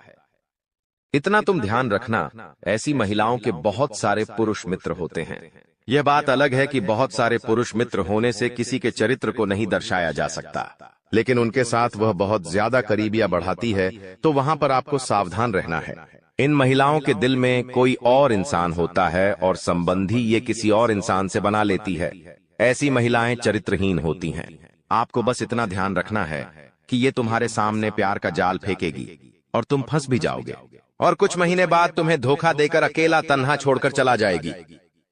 इतना तुम ध्यान रखना। ऐसी महिलाओं के बहुत सारे पुरुष मित्र होते हैं। यह बात अलग है कि बहुत सारे पुरुष मित्र होने से किसी के चरित्र को नहीं दर्शाया जा सकता, लेकिन उनके साथ वह बहुत ज्यादा करीबियां बढ़ाती है, तो वहां पर आपको सावधान रहना है। इन महिलाओं के दिल में कोई और इंसान होता है और संबंधी ये किसी और इंसान से बना लेती है। ऐसी महिलाएं चरित्रहीन होती हैं। आपको बस इतना ध्यान रखना है कि ये तुम्हारे सामने प्यार का जाल फेंकेगी और तुम फंस भी जाओगे, और कुछ महीने बाद तुम्हें धोखा देकर अकेला तन्हा छोड़कर चला जाएगी।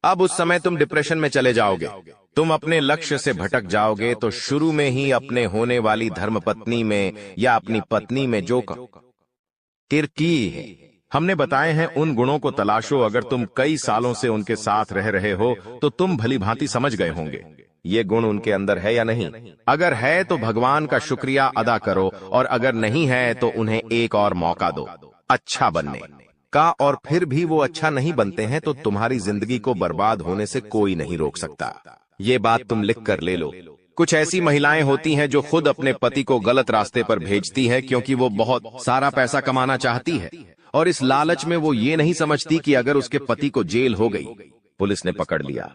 अब उस समय तुम डिप्रेशन में चले जाओगे, तुम अपने लक्ष्य से भटक जाओगे। तो शुरू में ही अपने होने वाली धर्मपत्नी में या अपनी पत्नी में जो किरकी है हमने बताए हैं, उन गुणों को तलाशो। अगर तुम कई सालों से उनके साथ रह रहे हो तो तुम भली भांति समझ गए होंगे ये गुण उनके अंदर है या नहीं। अगर है तो भगवान का शुक्रिया अदा करो, और अगर नहीं है तो उन्हें एक और मौका दो अच्छा बनने का। और फिर भी वो अच्छा नहीं बनते हैं तो तुम्हारी जिंदगी को बर्बाद होने से कोई नहीं रोक सकता। ये बात तुम लिख कर ले लो। कुछ ऐसी महिलाएं होती हैं जो खुद अपने पति को गलत रास्ते पर भेजती है, क्योंकि वो बहुत सारा पैसा कमाना चाहती है, और इस लालच में वो ये नहीं समझती कि अगर उसके पति को जेल हो गई, पुलिस ने पकड़ लिया,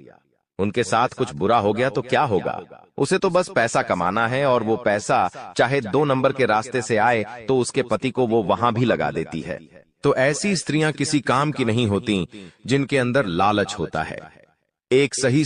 उनके साथ कुछ बुरा हो गया तो क्या होगा। उसे तो बस पैसा कमाना है, और वो पैसा चाहे 2 नंबर के रास्ते से आए तो उसके पति को वो वहां भी लगा देती है। तो ऐसी स्त्रियां किसी काम की नहीं होती जिनके अंदर लालच होता है। एक सही